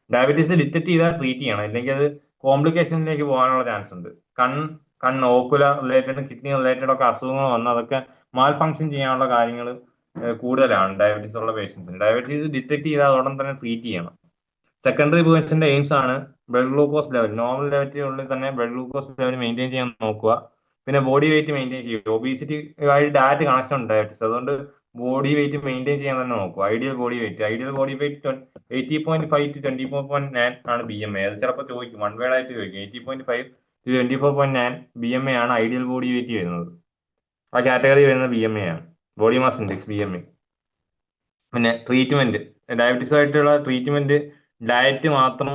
Diabetes detect ചെയ്താൽ ട്രീറ്റ് ചെയ്യണം, ഇല്ലെങ്കിൽ അത് കോംപ്ലിക്കേഷനിലേക്ക് പോകാനുള്ള ചാൻസ് ഉണ്ട്. കണ്ണ് ഓക്കുലർ റിലേറ്റഡ് കിഡ്നി റിലേറ്റഡ് ഒക്കെ അസുഖങ്ങൾ വന്ന് അതൊക്കെ മാൽ ഫങ്ഷൻ ചെയ്യാനുള്ള കാര്യങ്ങൾ കൂടുതലാണ് ഡയബറ്റീസ് ഉള്ള പേഷ്യൻസിന്. ഡയബറ്റീസ് ഡിറ്റക്ട് ചെയ്താൽ ഉടൻ തന്നെ ട്രീറ്റ് ചെയ്യണം. സെക്കൻഡറി പ്രിവെൻഷന്റെ എയിംസ് ആണ് ബ്ലഡ് ഗ്ലൂക്കോസ് ലെവൽ, നോർമൽ ലെവലിനുള്ളിൽ തന്നെ ബ്ലഡ് ഗ്ലൂക്കോസ് ലെവൽ മെയിൻറ്റെയിൻ ചെയ്യാൻ നോക്കുക. പിന്നെ ബോഡി വെയിറ്റ് മെയിൻറ്റെയിൻ ചെയ്യുക. ഒബീസിറ്റി ആയിട്ട് ഡയറ്റ് കണക്ഷൻ ഉണ്ട് ഡയബറ്റീസ്, അതുകൊണ്ട് ബോഡി വെയിറ്റ് മെയിൻറ്റെയിൻ ചെയ്യാൻ തന്നെ നോക്കുക. ഐഡിയൽ ബോഡി വെയിറ്റ് 80.5 to 24.9 ആണ് BMI. അത് ചിലപ്പോൾ ചോദിക്കും, വൺ വേർഡ് ആയിട്ട് ചോദിക്കും. 80.5 to 24.9 BMI ആണ് ഐഡിയൽ ബോഡി വെയിറ്റ് വരുന്നത്. ആ കാറ്റഗറി വരുന്ന BMI ആണ്, ബോഡി മാസ് ഇൻഡെക്സ് BMI. പിന്നെ ട്രീറ്റ്മെന്റ്, ഡയബറ്റീസ് ആയിട്ടുള്ള ട്രീറ്റ്മെന്റ് ഡയറ്റ് മാത്രം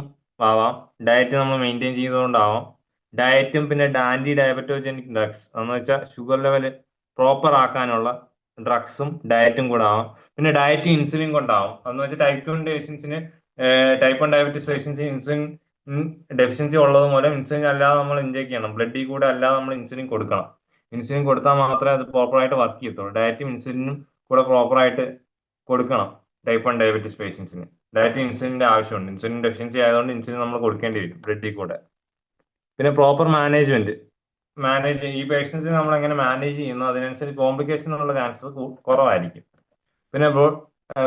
ആവാം, ഡയറ്റ് നമ്മൾ മെയിൻറ്റെയിൻ ചെയ്തുകൊണ്ടാവാം. ഡയറ്റും പിന്നെ ആന്റി ഡയബറ്റോജനിക് ഡ്രഗ്സ് എന്ന് വെച്ചാൽ ഷുഗർ ലെവൽ പ്രോപ്പർ ആക്കാനുള്ള ഡ്രഗ്സും ഡയറ്റും കൂടെ ആവാം. പിന്നെ ഡയറ്റ് ഇൻസുലിൻ കൊണ്ടാവും. അതെന്ന് വെച്ചാൽ ടൈപ്പ് 1 പേഷ്യൻസിന് ടൈപ്പ് 1 ഡയബറ്റീസ് പേഷ്യൻസിന് ഇൻസുലിൻ ഡെഫിഷ്യൻസി ഉള്ളത് മൂലം ഇൻസുലിൻ അല്ലാതെ നമ്മൾ ഇൻജെക്ട് ചെയ്യണം, ബ്ലഡിൽ കൂടെ അല്ലാതെ നമ്മൾ ഇൻസുലിൻ കൊടുക്കണം. ഇൻസുലിൻ കൊടുത്താൽ മാത്രമേ അത് പ്രോപ്പറായിട്ട് വർക്ക് ചെയ്യത്തുള്ളൂ. ഡയറ്റും ഇൻസുലിനും കൂടെ പ്രോപ്പറായിട്ട് കൊടുക്കണം ടൈപ്പ് 1 ഡയബറ്റീസ് പേഷ്യൻസിന്. ഡയറ്റ് ഇൻസുലിന്റെ ആവശ്യമുണ്ട്, ഇൻസുലിൻ ഡെഫിഷ്യൻസി ആയതുകൊണ്ട് ഇൻസുലിൻ നമ്മൾ കൊടുക്കേണ്ടി വരും ബ്ലഡിൽ കൂടെ. പിന്നെ പ്രോപ്പർ ഈ പേഷ്യൻസിനെ നമ്മൾ എങ്ങനെ മാനേജ് ചെയ്യുന്നു അതിനനുസരിച്ച് കോംപ്ലിക്കേഷൻ ഉള്ള ചാൻസസ് കുറവായിരിക്കും. പിന്നെ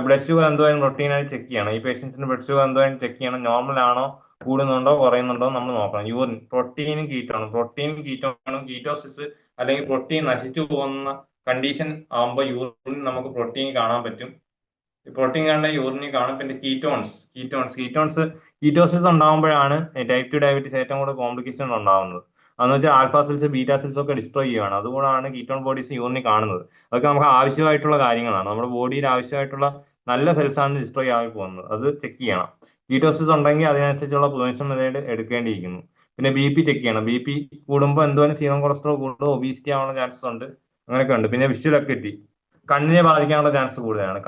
ബ്ലഡ് ഷുഗർ എന്തുവായാലും റൊട്ടീനായി ചെക്ക് ചെയ്യണം. ഈ പേഷ്യൻസിന് ബ്ലഡ് ഷുഗർ എന്തുവായാലും ചെക്ക് ചെയ്യണം. നോർമൽ ആണോ, കൂടുന്നുണ്ടോ, കുറയുന്നുണ്ടോ നമ്മൾ നോക്കണം. യൂറിൻ പ്രോട്ടീനും കീറ്റോസിസ് അല്ലെങ്കിൽ പ്രോട്ടീൻ നശിച്ചു പോകുന്ന കണ്ടീഷൻ ആകുമ്പോൾ യൂറിൻ നമുക്ക് പ്രോട്ടീൻ കാണാൻ പറ്റും. പ്രോട്ടീൻ കാണാൻ യൂറിനിൽ കാണും. പിന്നെ കീറ്റോസിസ് ഉണ്ടാകുമ്പോഴാണ് ടൈപ്പ് 2 ഡയബറ്റീസ് ഏറ്റവും കൂടുതൽ കോംപ്ലിക്കേഷൻ ഉണ്ടാകുന്നത്. അതെന്ന് വെച്ചാൽ ആൽഫ സെൽസ് ബീറ്റാ സെൽസ് ഒക്കെ ഡിസ്ട്രോയ് ചെയ്യുകയാണ്. അതുകൊണ്ടാണ് കീറ്റോൺ ബോഡീസ് യൂറിനിൽ കാണുന്നത്. അതൊക്കെ നമുക്ക് ആവശ്യമായിട്ടുള്ള കാര്യങ്ങളാണ്. നമ്മുടെ ബോഡിയിൽ ആവശ്യമായിട്ടുള്ള നല്ല സെൽസ് ആണ് ഡിസ്ട്രോയ് ആയി പോകുന്നത്, അത് ചെക്ക് ചെയ്യണം. കീറ്റോസിസ് ഉണ്ടെങ്കിൽ അതിനനുസരിച്ചുള്ള പ്രിവെൻഷൻ മെത്തേഡ് എടുക്കേണ്ടിയിരിക്കുന്നു. പിന്നെ BP ചെക്ക് ചെയ്യണം. BP കൂടുമ്പോൾ എന്തുവാനും സീറം കൊളസ്ട്രോൾ കൂടുമ്പോൾ ഒബീസിറ്റി ആവാനുള്ള ചാൻസസ് ഉണ്ട്, അങ്ങനെയൊക്കെ ഉണ്ട്. പിന്നെ വിഷ്വൽ അക്യൂറ്റി കണ്ണിനെ ബാധിക്കാനുള്ള ചാൻസ് കൂടുതലാണ്.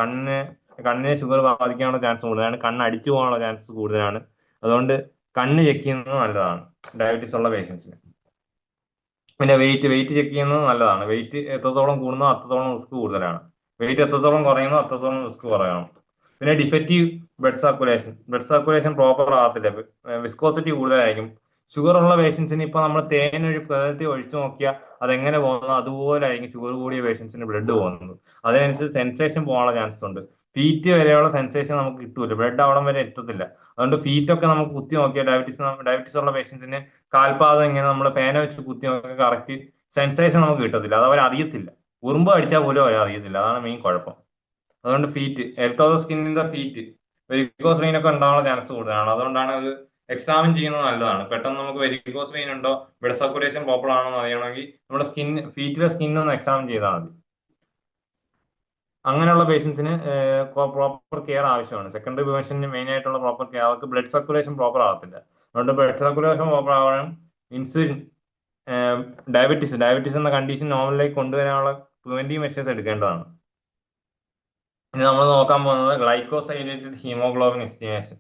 കണ്ണിനെ ഷുഗർ ബാധിക്കാനുള്ള ചാൻസ് കൂടുതലാണ്. കണ്ണ് അടിച്ചു പോകാനുള്ള ചാൻസസ് കൂടുതലാണ്. അതുകൊണ്ട് കണ്ണ് ചെക്ക് ചെയ്യുന്നത് നല്ലതാണ് ഡയബറ്റീസ് ഉള്ള പേഷ്യൻസിന്. പിന്നെ വെയിറ്റ് ചെക്ക് ചെയ്യുന്നത് നല്ലതാണ്. വെയിറ്റ് എത്രത്തോളം കൂടുന്നോ അത്രത്തോളം റിസ്ക് കൂടുതലാണ്. വെയിറ്റ് എത്രത്തോളം കുറയുന്നോ അത്രത്തോളം റിസ്ക് കുറയണം. പിന്നെ ഡിഫക്റ്റീവ് ബ്ലഡ് സർക്കുലേഷൻ പ്രോപ്പർ ആകത്തില്ല, വിസ്കോസിറ്റി കൂടുതലായിരിക്കും. ഷുഗർ ഉള്ള പേഷ്യൻസിന് ഇപ്പൊ നമ്മൾ തേൻ ഒരു പ്രതലത്തിൽ ഒഴിച്ചു നോക്കിയാൽ അതെങ്ങനെ പോകുന്നു അതുപോലെ ആയിരിക്കും ഷുഗർ കൂടിയ പേഷ്യൻസിന് ബ്ലഡ് പോകുന്നത്. അതിനനുസരിച്ച് സെൻസേഷൻ പോകാനുള്ള ചാൻസസ് ഉണ്ട്. ഫീറ്റ് വരെയുള്ള സെൻസേഷൻ നമുക്ക് കിട്ടൂല, ബ്ലഡ് അവിടം വരെ എത്തത്തില്ല. അതുകൊണ്ട് ഫീറ്റ് ഒക്കെ നമുക്ക് കുത്തി നോക്കിയാൽ ഡയബറ്റീസ് ഉള്ള പേഷ്യൻസിന് കാൽപാദം ഇങ്ങനെ നമ്മൾ പേന വെച്ച് കുത്തി നോക്കിയാൽ കറക്റ്റ് സെൻസേഷൻ നമുക്ക് കിട്ടത്തില്ല, അത് അവർ അറിയത്തില്ല. ഉറുമ്പ് അടിച്ചാൽ പോലും അവർ അറിയത്തില്ല, അതാണ് മെയിൻ കുഴപ്പം. അതുകൊണ്ട് ഫീറ്റ്, ഹെൽത്ത് ഓഫ് ദ സ്കിന്നിന്റെ ഫീറ്റ്, വെരിക്കോസ് വെയിൻ ഒക്കെ ഉണ്ടാവാനുള്ള ചാൻസ് കൂടുതലാണ്. അതുകൊണ്ടാണ് അത് എക്സാമിൻ ചെയ്യുന്നത് നല്ലതാണ്. പെട്ടെന്ന് നമുക്ക് വെരിക്കോസ് വെയിൻ ഉണ്ടോ, ബ്ലഡ് സർക്കുലേഷൻ പ്രോപ്പർ ആണോ എന്ന് അറിയണമെങ്കിൽ നമ്മുടെ ഫീറ്റിലെ സ്കിൻ ഒന്ന് എക്സാമിൻ ചെയ്താൽ മതി. അങ്ങനെയുള്ള പേഷ്യൻസിന് പ്രോപ്പർ കെയർ ആവശ്യമാണ്. സെക്കൻഡറി പ്രിവെൻഷന് മെയിൻ ആയിട്ടുള്ള പ്രോപ്പർ കെയർ, അവർക്ക് ബ്ലഡ് സർക്കുലേഷൻ പ്രോപ്പർ ആകത്തില്ല. അതുകൊണ്ട് ബ്ലഡ് സർക്കുലേഷൻ പ്രോപ്പർ ആവാനും ഇൻസുലിൻ, ഡയബറ്റീസ് എന്ന കണ്ടീഷൻ നോർമലിലേക്ക് കൊണ്ടുവരാനുള്ള പ്രിവെന്റീവ് മെഷേഴ്സ് എടുക്കേണ്ടതാണ്. ഇനി നമ്മൾ നോക്കാൻ പോകുന്നത് ഗ്ലൈക്കോസൈലേറ്റഡ് ഹീമോഗ്ലോബിൻ എസ്റ്റിമേഷൻ.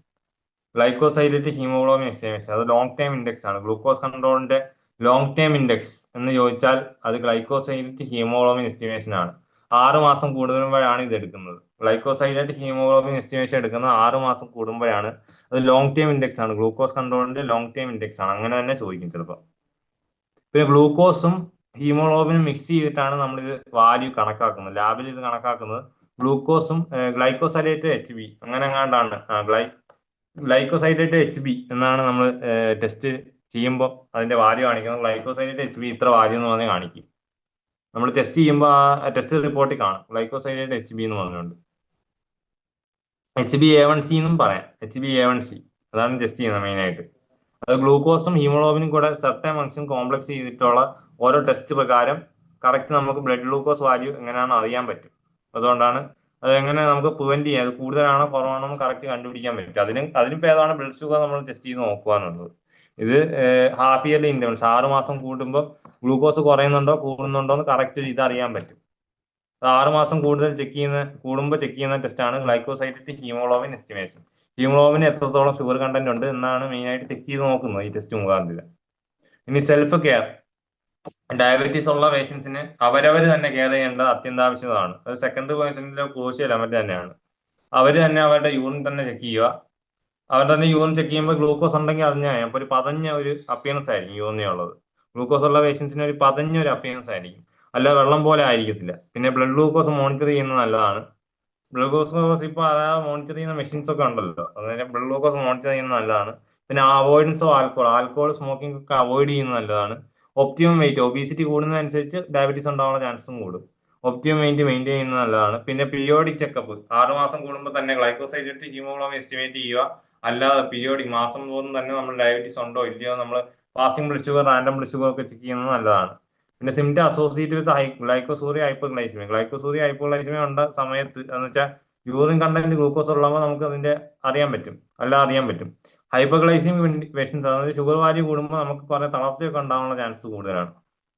ഗ്ലൈക്കോസൈലേറ്റഡ് ഹീമോഗ്ലോബിൻ എസ്റ്റിമേഷൻ അത് ലോങ് ടൈം ഇൻഡെക്സ് ആണ്. ഗ്ലൂക്കോസ് കൺട്രോളിന്റെ ലോങ് ടൈം ഇൻഡെക്സ് എന്ന് ചോദിച്ചാൽ അത് ഗ്ലൈക്കോസൈലേറ്റഡ് ഹീമോഗ്ലോബിൻ എസ്റ്റിമേഷൻ ആണ്. 6 മാസം കൂടുമ്പോഴാണ് ഇത് എടുക്കുന്നത്. ഗ്ലൈക്കോസൈലേറ്റഡ് ഹീമോഗ്ലോബിൻ എസ്റ്റിമേഷൻ എടുക്കുന്നത് 6 മാസം കൂടുമ്പോഴാണ്. അത് ലോങ് ടൈം ഇൻഡെക്സ് ആണ്, ഗ്ലൂക്കോസ് കൺട്രോളിന്റെ ലോങ് ടൈം ഇൻഡെക്സ് ആണ്. അങ്ങനെ തന്നെ ചോദിക്കും ചിലപ്പോൾ. പിന്നെ ഗ്ലൂക്കോസും ഹീമോഗ്ലോബിനും മിക്സ് ചെയ്തിട്ടാണ് നമ്മൾ ഇത് വാല്യൂ കണക്കാക്കുന്നത്, ലാബിൽ ഇത് കണക്കാക്കുന്നത്. ഗ്ലൂക്കോസും ഗ്ലൈക്കോസൈലേറ്റഡ് HB അങ്ങനെ എങ്ങാണ്ടാണ്, ഗ്ലൈക്കോസൈലേറ്റഡ് HB എന്നാണ് നമ്മൾ ടെസ്റ്റ് ചെയ്യുമ്പോൾ അതിന്റെ വാല്യൂ കാണിക്കുന്നത്. ഗ്ലൈക്കോസൈലേറ്റഡ് HB ഇത്ര വാല്യൂ എന്ന് പറഞ്ഞ് കാണിക്കും. നമ്മൾ ടെസ്റ്റ് ചെയ്യുമ്പോൾ ആ ടെസ്റ്റ് റിപ്പോർട്ടിൽ കാണും ഗ്ലൈക്കോസൈലേറ്റഡ് HB എന്ന് പറഞ്ഞുകൊണ്ട്. HbA1c എന്നും പറയാം, HbA1c അതാണ് ടെസ്റ്റ് ചെയ്യുന്നത് മെയിൻ ആയിട്ട്. അത് ഗ്ലൂക്കോസും ഹീമോഗ്ലോബിനും കൂടെ സർട്ടൻ ഫംഗ്ഷൻ കോംപ്ലക്സ് ചെയ്തിട്ടുള്ള ഓരോ ടെസ്റ്റ് പ്രകാരം കറക്റ്റ് നമുക്ക് ബ്ലഡ് ഗ്ലൂക്കോസ് വാല്യൂ എങ്ങനെയാണെന്ന് അറിയാൻ പറ്റും. അതുകൊണ്ടാണ് അത് എങ്ങനെ നമുക്ക് പ്രിവെന്റ് ചെയ്യാം, അത് കൂടുതലാണോ കുറവാണോ എന്ന് കറക്റ്റ് കണ്ടുപിടിക്കാൻ പറ്റും. അതിനും ഭേദമാണ് ബ്ലഡ് ഷുഗർ നമ്മൾ ടെസ്റ്റ് ചെയ്ത് നോക്കുക എന്നുള്ളത്. ഇത് ഹാഫ് ഇയർലി ഇന്റർവെൽസ് 6 മാസം കൂടുമ്പോൾ ഗ്ലൂക്കോസ് കുറയുന്നുണ്ടോ കൂടുന്നുണ്ടോ എന്ന് കറക്റ്റ് ഇത് അറിയാൻ പറ്റും. 6 മാസം കൂടുമ്പോൾ ചെക്ക് ചെയ്യുന്ന ടെസ്റ്റാണ് ഗ്ലൈക്കോസൈലേറ്റഡ് ഹീമോഗ്ലോബിൻ എസ്റ്റിമേഷൻ. ഹീമോഗ്ലോബിന് എത്രത്തോളം ഷുഗർ കണ്ടന്റ് ഉണ്ട് എന്നാണ് മെയിൻ ആയിട്ട് ചെക്ക് ചെയ്ത് നോക്കുന്നത് ഈ ടെസ്റ്റ് മുഖാന്തരം. ഇനി സെൽഫ് കെയർ, ഡയബറ്റീസ് ഉള്ള പേഷ്യൻസിന് അവരവർ തന്നെ കെയർ ചെയ്യേണ്ടത് അത്യന്താപേക്ഷിതമാണ്. അത് സെക്കൻഡറി പേഷ്യന്റിലെ ക്രൂഷ്യൽ എലമെന്റ് തന്നെയാണ്. അവർ തന്നെ അവരുടെ യൂറിൻ തന്നെ ചെക്ക് ചെയ്യുക. അവർ തന്നെ യൂറിൻ ചെക്ക് ചെയ്യുമ്പോൾ ഗ്ലൂക്കോസ് ഉണ്ടെങ്കിൽ അറിഞ്ഞാൽ അപ്പോൾ ഒരു പതഞ്ഞ ഒരു അപ്പിയറൻസ് ആയിരിക്കും യൂറിനുള്ളത്. ഗ്ലൂക്കോസ് ഉള്ള പേഷ്യൻസിന് ഒരു പതഞ്ഞ ഒരു അപ്പിയറൻസ് ആയിരിക്കും, അല്ല വെള്ളം പോലെ ആയിരിക്കത്തില്ല. പിന്നെ ബ്ലഡ് ഗ്ലൂക്കോസ് മോണിറ്റർ ചെയ്യുന്നത് നല്ലതാണ്. ബ്ലഡ് ഗ്ലൂക്കോസ് ഇപ്പോൾ അതായത് മോണിറ്റർ ചെയ്യുന്ന മെഷീൻസ് ഒക്കെ ഉണ്ടല്ലോ, അതായത് ബ്ലഡ് ഗ്ലൂക്കോസ് മോണിറ്റർ ചെയ്യുന്നത് നല്ലതാണ്. പിന്നെ അവോയ്ഡൻസ് ഓഫ് ആൽക്കോഹോൾ സ്മോക്കിംഗ് ഒക്കെ അവോയ്ഡ് ചെയ്യുന്നത് നല്ലതാണ്. ഒപ്റ്റിമം വെയിറ്റ്, ഒബീസിറ്റി കൂടുന്നതനുസരിച്ച് ഡയബറ്റീസ് ഉണ്ടാവാനുള്ള ചാൻസും കൂടും. ഒപ്റ്റിമം വെയിറ്റ് മെയിൻറ്റെയിൻ ചെയ്യുന്നത് നല്ലതാണ്. പിന്നെ പീരിയോഡിക് ചെക്കപ്പ് 6 മാസം കൂടുമ്പോൾ തന്നെ ഗ്ലൈക്കോസൈലേറ്റഡ് ഹീമോഗ്ലോബിൻ എസ്റ്റിമേറ്റ് ചെയ്യുക. അല്ലാതെ പീരിയോഡിക് മാസം തോറും തന്നെ നമ്മൾ ഡയബറ്റീസ് ഉണ്ടോ ഇല്ലയോ നമ്മൾ fasting blood sugar, random blood sugar ഒക്കെ ചെക്ക് ചെയ്യുന്നത് നല്ലതാണ്. പിന്നെ symptom associate with glycosuria hypoglycaemia. Glycosuria hypoglycaemia ഉണ്ട സമയത്ത് എന്ന് വെച്ചാൽ യൂറിൻ കണ്ടന്റ് ഗ്ലൂക്കോസ് ഉള്ളപ്പോൾ നമുക്ക് അതിന്റെ അറിയാൻ പറ്റും, അറിയാൻ പറ്റും. ഹൈപ്പോഗ്ലൈസിമിക് പേഷ്യൻസ്, അതായത് ഷുഗർ വാല്യൂ കൂടുമ്പോൾ നമുക്ക് കുറെ തളർച്ചയൊക്കെ ഉണ്ടാകാനുള്ള ചാൻസ് കൂടുതലാണ്.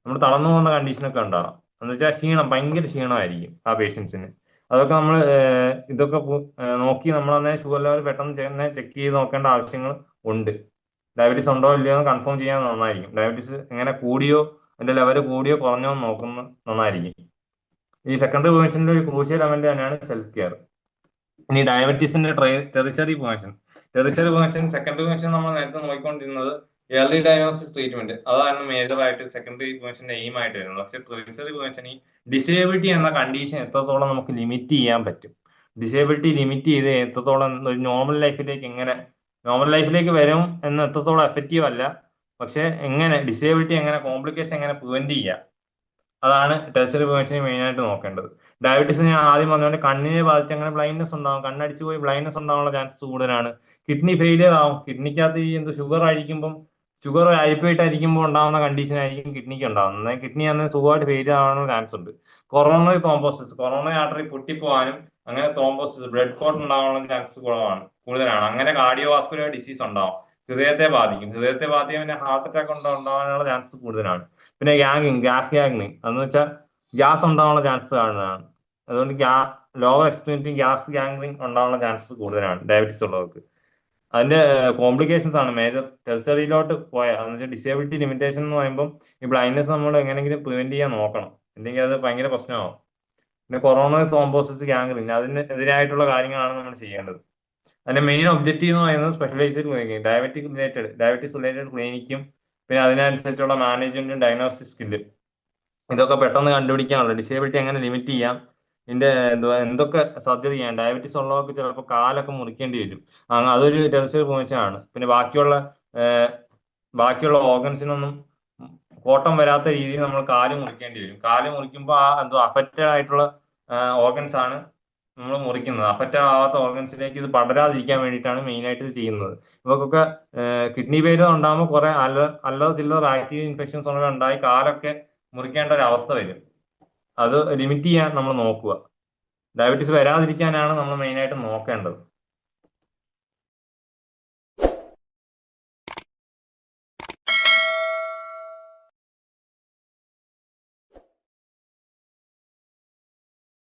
നമ്മൾ തളർന്നു പോകുന്ന കണ്ടീഷനൊക്കെ ഉണ്ടാകാം. എന്ന് വെച്ചാൽ ഭയങ്കര ക്ഷീണമായിരിക്കും ആ പേഷ്യൻസിന്. അതൊക്കെ നമ്മൾ ഇതൊക്കെ നോക്കി നമ്മൾ തന്നെ ഷുഗർ ലെവൽ പെട്ടെന്ന് തന്നെ ചെക്ക് ചെയ്ത് നോക്കേണ്ട ആവശ്യങ്ങൾ ഉണ്ട്. ഡയബറ്റീസ് ഉണ്ടോ ഇല്ലയോ എന്ന് കൺഫേം ചെയ്യാൻ നന്നായിരിക്കും. ഡയബറ്റീസ് എങ്ങനെ കൂടിയോ, അതിന്റെ ലെവൽ കൂടിയോ കുറഞ്ഞോ എന്ന് നോക്കുന്നത് നന്നായിരിക്കും. ഈ സെക്കൻഡറി പ്രിവെൻഷന്റെ ഒരു ക്രൂഷ്യൽ എലമെന്റ് തന്നെയാണ് സെൽഫ് കെയർ. ഇനി ഡയബറ്റീസിന്റെ ടെറിഷറി പ്രിവെൻഷൻ, സെക്കൻഡറി പ്രിവെൻഷൻ നമ്മൾ നേരത്തെ നോക്കിക്കൊണ്ടിരുന്നത് ഏർലി ഡയഗ്നോസിസ് ട്രീറ്റ്മെന്റ്, അതാണ് മേജർ ആയിട്ട് സെക്കൻഡറി പ്രിവെൻഷന്റെ എയിം ആയിട്ട് വരുന്നത്. പക്ഷെ ടെറിഷറി പ്രിവെൻഷൻ ഈ ഡിസേബിലിറ്റി എന്ന കണ്ടീഷൻ എത്രത്തോളം നമുക്ക് ലിമിറ്റ് ചെയ്യാൻ പറ്റും, ഡിസേബിലിറ്റി ലിമിറ്റ് ചെയ്ത് എത്രത്തോളം ഒരു നോർമൽ ലൈഫിലേക്ക് വരും എന്ന് എത്രത്തോളം എഫക്റ്റീവ് അല്ല, പക്ഷെ എങ്ങനെ ഡിസേബിലിറ്റി എങ്ങനെ കോംപ്ലിക്കേഷൻ എങ്ങനെ പ്രിവെന്റ് ചെയ്യുക, അതാണ് ടെറിഷറി പ്രിവെൻഷന് മെയിൻ ആയിട്ട് നോക്കേണ്ടത്. ഡയബറ്റീസ് ഞാൻ ആദ്യം പറഞ്ഞുകൊണ്ട് കണ്ണിനെ ബാധിച്ച് അങ്ങനെ ബ്ലൈൻഡ്നെസ് ഉണ്ടാവും, കണ്ണടിച്ചു പോയി ബ്ലൈൻഡ്നെസ് ഉണ്ടാവാനുള്ള ചാൻസസ് കൂടുതലാണ്. കിഡ്നി ഫെയിലിയർ ആവും, കിഡ്നിക്കകത്ത് ഈ ഷുഗർ അരിപ്പായിട്ടായിരിക്കുമ്പോൾ ഉണ്ടാവുന്ന കണ്ടീഷൻ ആയിരിക്കും കിഡ്നിക്ക് ഉണ്ടാവുന്നത്. കിഡ്നി അന്ന് സുഖമായിട്ട് ഫെയിലിയർ ആവാനുള്ള ചാൻസ് ഉണ്ട്. കൊറോണറി തോംബോസിസ്, കൊറോണറി ആർട്ടറി പൊട്ടിപ്പോവാനും അങ്ങനെ തോംബോസിസ് ബ്ലഡ് ക്ലോട്ട് ഉണ്ടാവാനുള്ള ചാൻസസ് കൂടുതലാണ്. അങ്ങനെ കാർഡിയോവാസ്കുലർ ഡിസീസ് ഉണ്ടാവും, ഹൃദയത്തെ ബാധിക്കും പിന്നെ ഹാർട്ട് അറ്റാക്ക് ഉണ്ടാവാനുള്ള ചാൻസസ് കൂടുതലാണ്. പിന്നെ ഗ്യാസ് ഗ്യാങ്ങിങ് എന്ന് വെച്ചാൽ ഗ്യാസ് ഉണ്ടാവാനുള്ള ചാൻസ് കാണുന്നതാണ്. അതുകൊണ്ട് ലോവർ എക്സ്ട്രീമിറ്റി ഗ്യാസ് ഗ്യാങ്ലിംഗ് ഉണ്ടാവാനുള്ള ചാൻസസ് കൂടുതലാണ് ഡയബറ്റീസ് ഉള്ളവർക്ക്. അതിന്റെ കോംപ്ലിക്കേഷൻസ് ആണ് മേജർ ടെറിഷറിയിലോട്ട് പോയാൽ, എന്ന് വെച്ചാൽ ഡിസേബിലിറ്റി ലിമിറ്റേഷൻ എന്ന് പറയുമ്പോൾ ഈ ബ്ലൈൻഡ്നെസ് നമ്മൾ എങ്ങനെയെങ്കിലും പ്രിവെന്റ് ചെയ്യാൻ നോക്കണം, അല്ലെങ്കിൽ അത് ഭയങ്കര പ്രശ്നമാവും. പിന്നെ കൊറോണറി തോംബോസിസ്, ഗ്യാങ്ലിംഗ്, അതിന് എതിരായിട്ടുള്ള കാര്യങ്ങളാണ് നമ്മൾ ചെയ്യേണ്ടത്. അതിന്റെ മെയിൻ ഒബ്ജക്റ്റീവ് എന്ന് പറയുന്നത് സ്പെഷ്യലൈസ്ഡ് ക്ലിനിക്, ഡയബറ്റിക്സ് റിലേറ്റഡ് ക്ലിനിക്കും പിന്നെ അതിനനുസരിച്ചുള്ള മാനേജ്മെന്റും ഡയഗ്നോസ്റ്റിക് സ്കില്ലും ഇതൊക്കെ പെട്ടെന്ന് കണ്ടുപിടിക്കാനുള്ള ഡിസേബിലിറ്റി എങ്ങനെ ലിമിറ്റ് ചെയ്യാം, ഇതിന്റെ എന്തൊക്കെ സർജറി ചെയ്യാം. ഡയബറ്റീസ് ഉള്ളവർക്ക് ചിലപ്പോൾ കാലൊക്കെ മുറിക്കേണ്ടി വരും. അതൊരു ടെറസ്യൽ പോയിന്റാണ്. പിന്നെ ബാക്കിയുള്ള ഓർഗൻസിനൊന്നും കോട്ടം വരാത്ത രീതിയിൽ നമ്മൾ കാല് മുറിക്കേണ്ടി വരും. കാല് മുറിക്കുമ്പോൾ അഫക്റ്റഡ് ആയിട്ടുള്ള ഓർഗൻസ് ആണ് നമ്മൾ മുറിക്കുന്നത്. അഫക്റ്റഡ് ആവാത്ത ഓർഗൻസിലേക്ക് ഇത് പടരാതിരിക്കാൻ വേണ്ടിയിട്ടാണ് മെയിൻ ആയിട്ട് ഇത് ചെയ്യുന്നത്. ഇവർക്കൊക്കെ കിഡ്നി ഫെയിലിയർ ഉണ്ടാകുമ്പോൾ കുറെ അല്ലറ ചില്ലറ ബാക്ടീരിയൽ ഇൻഫെക്ഷൻസ് ഉണ്ടായി കാലൊക്കെ മുറിക്കേണ്ട ഒരു അവസ്ഥ വരും. അത് ലിമിറ്റ് ചെയ്യാൻ നമ്മൾ നോക്കുക. ഡയബറ്റീസ് വരാതിരിക്കാനാണ് നമ്മൾ മെയിൻ ആയിട്ട് നോക്കേണ്ടത്.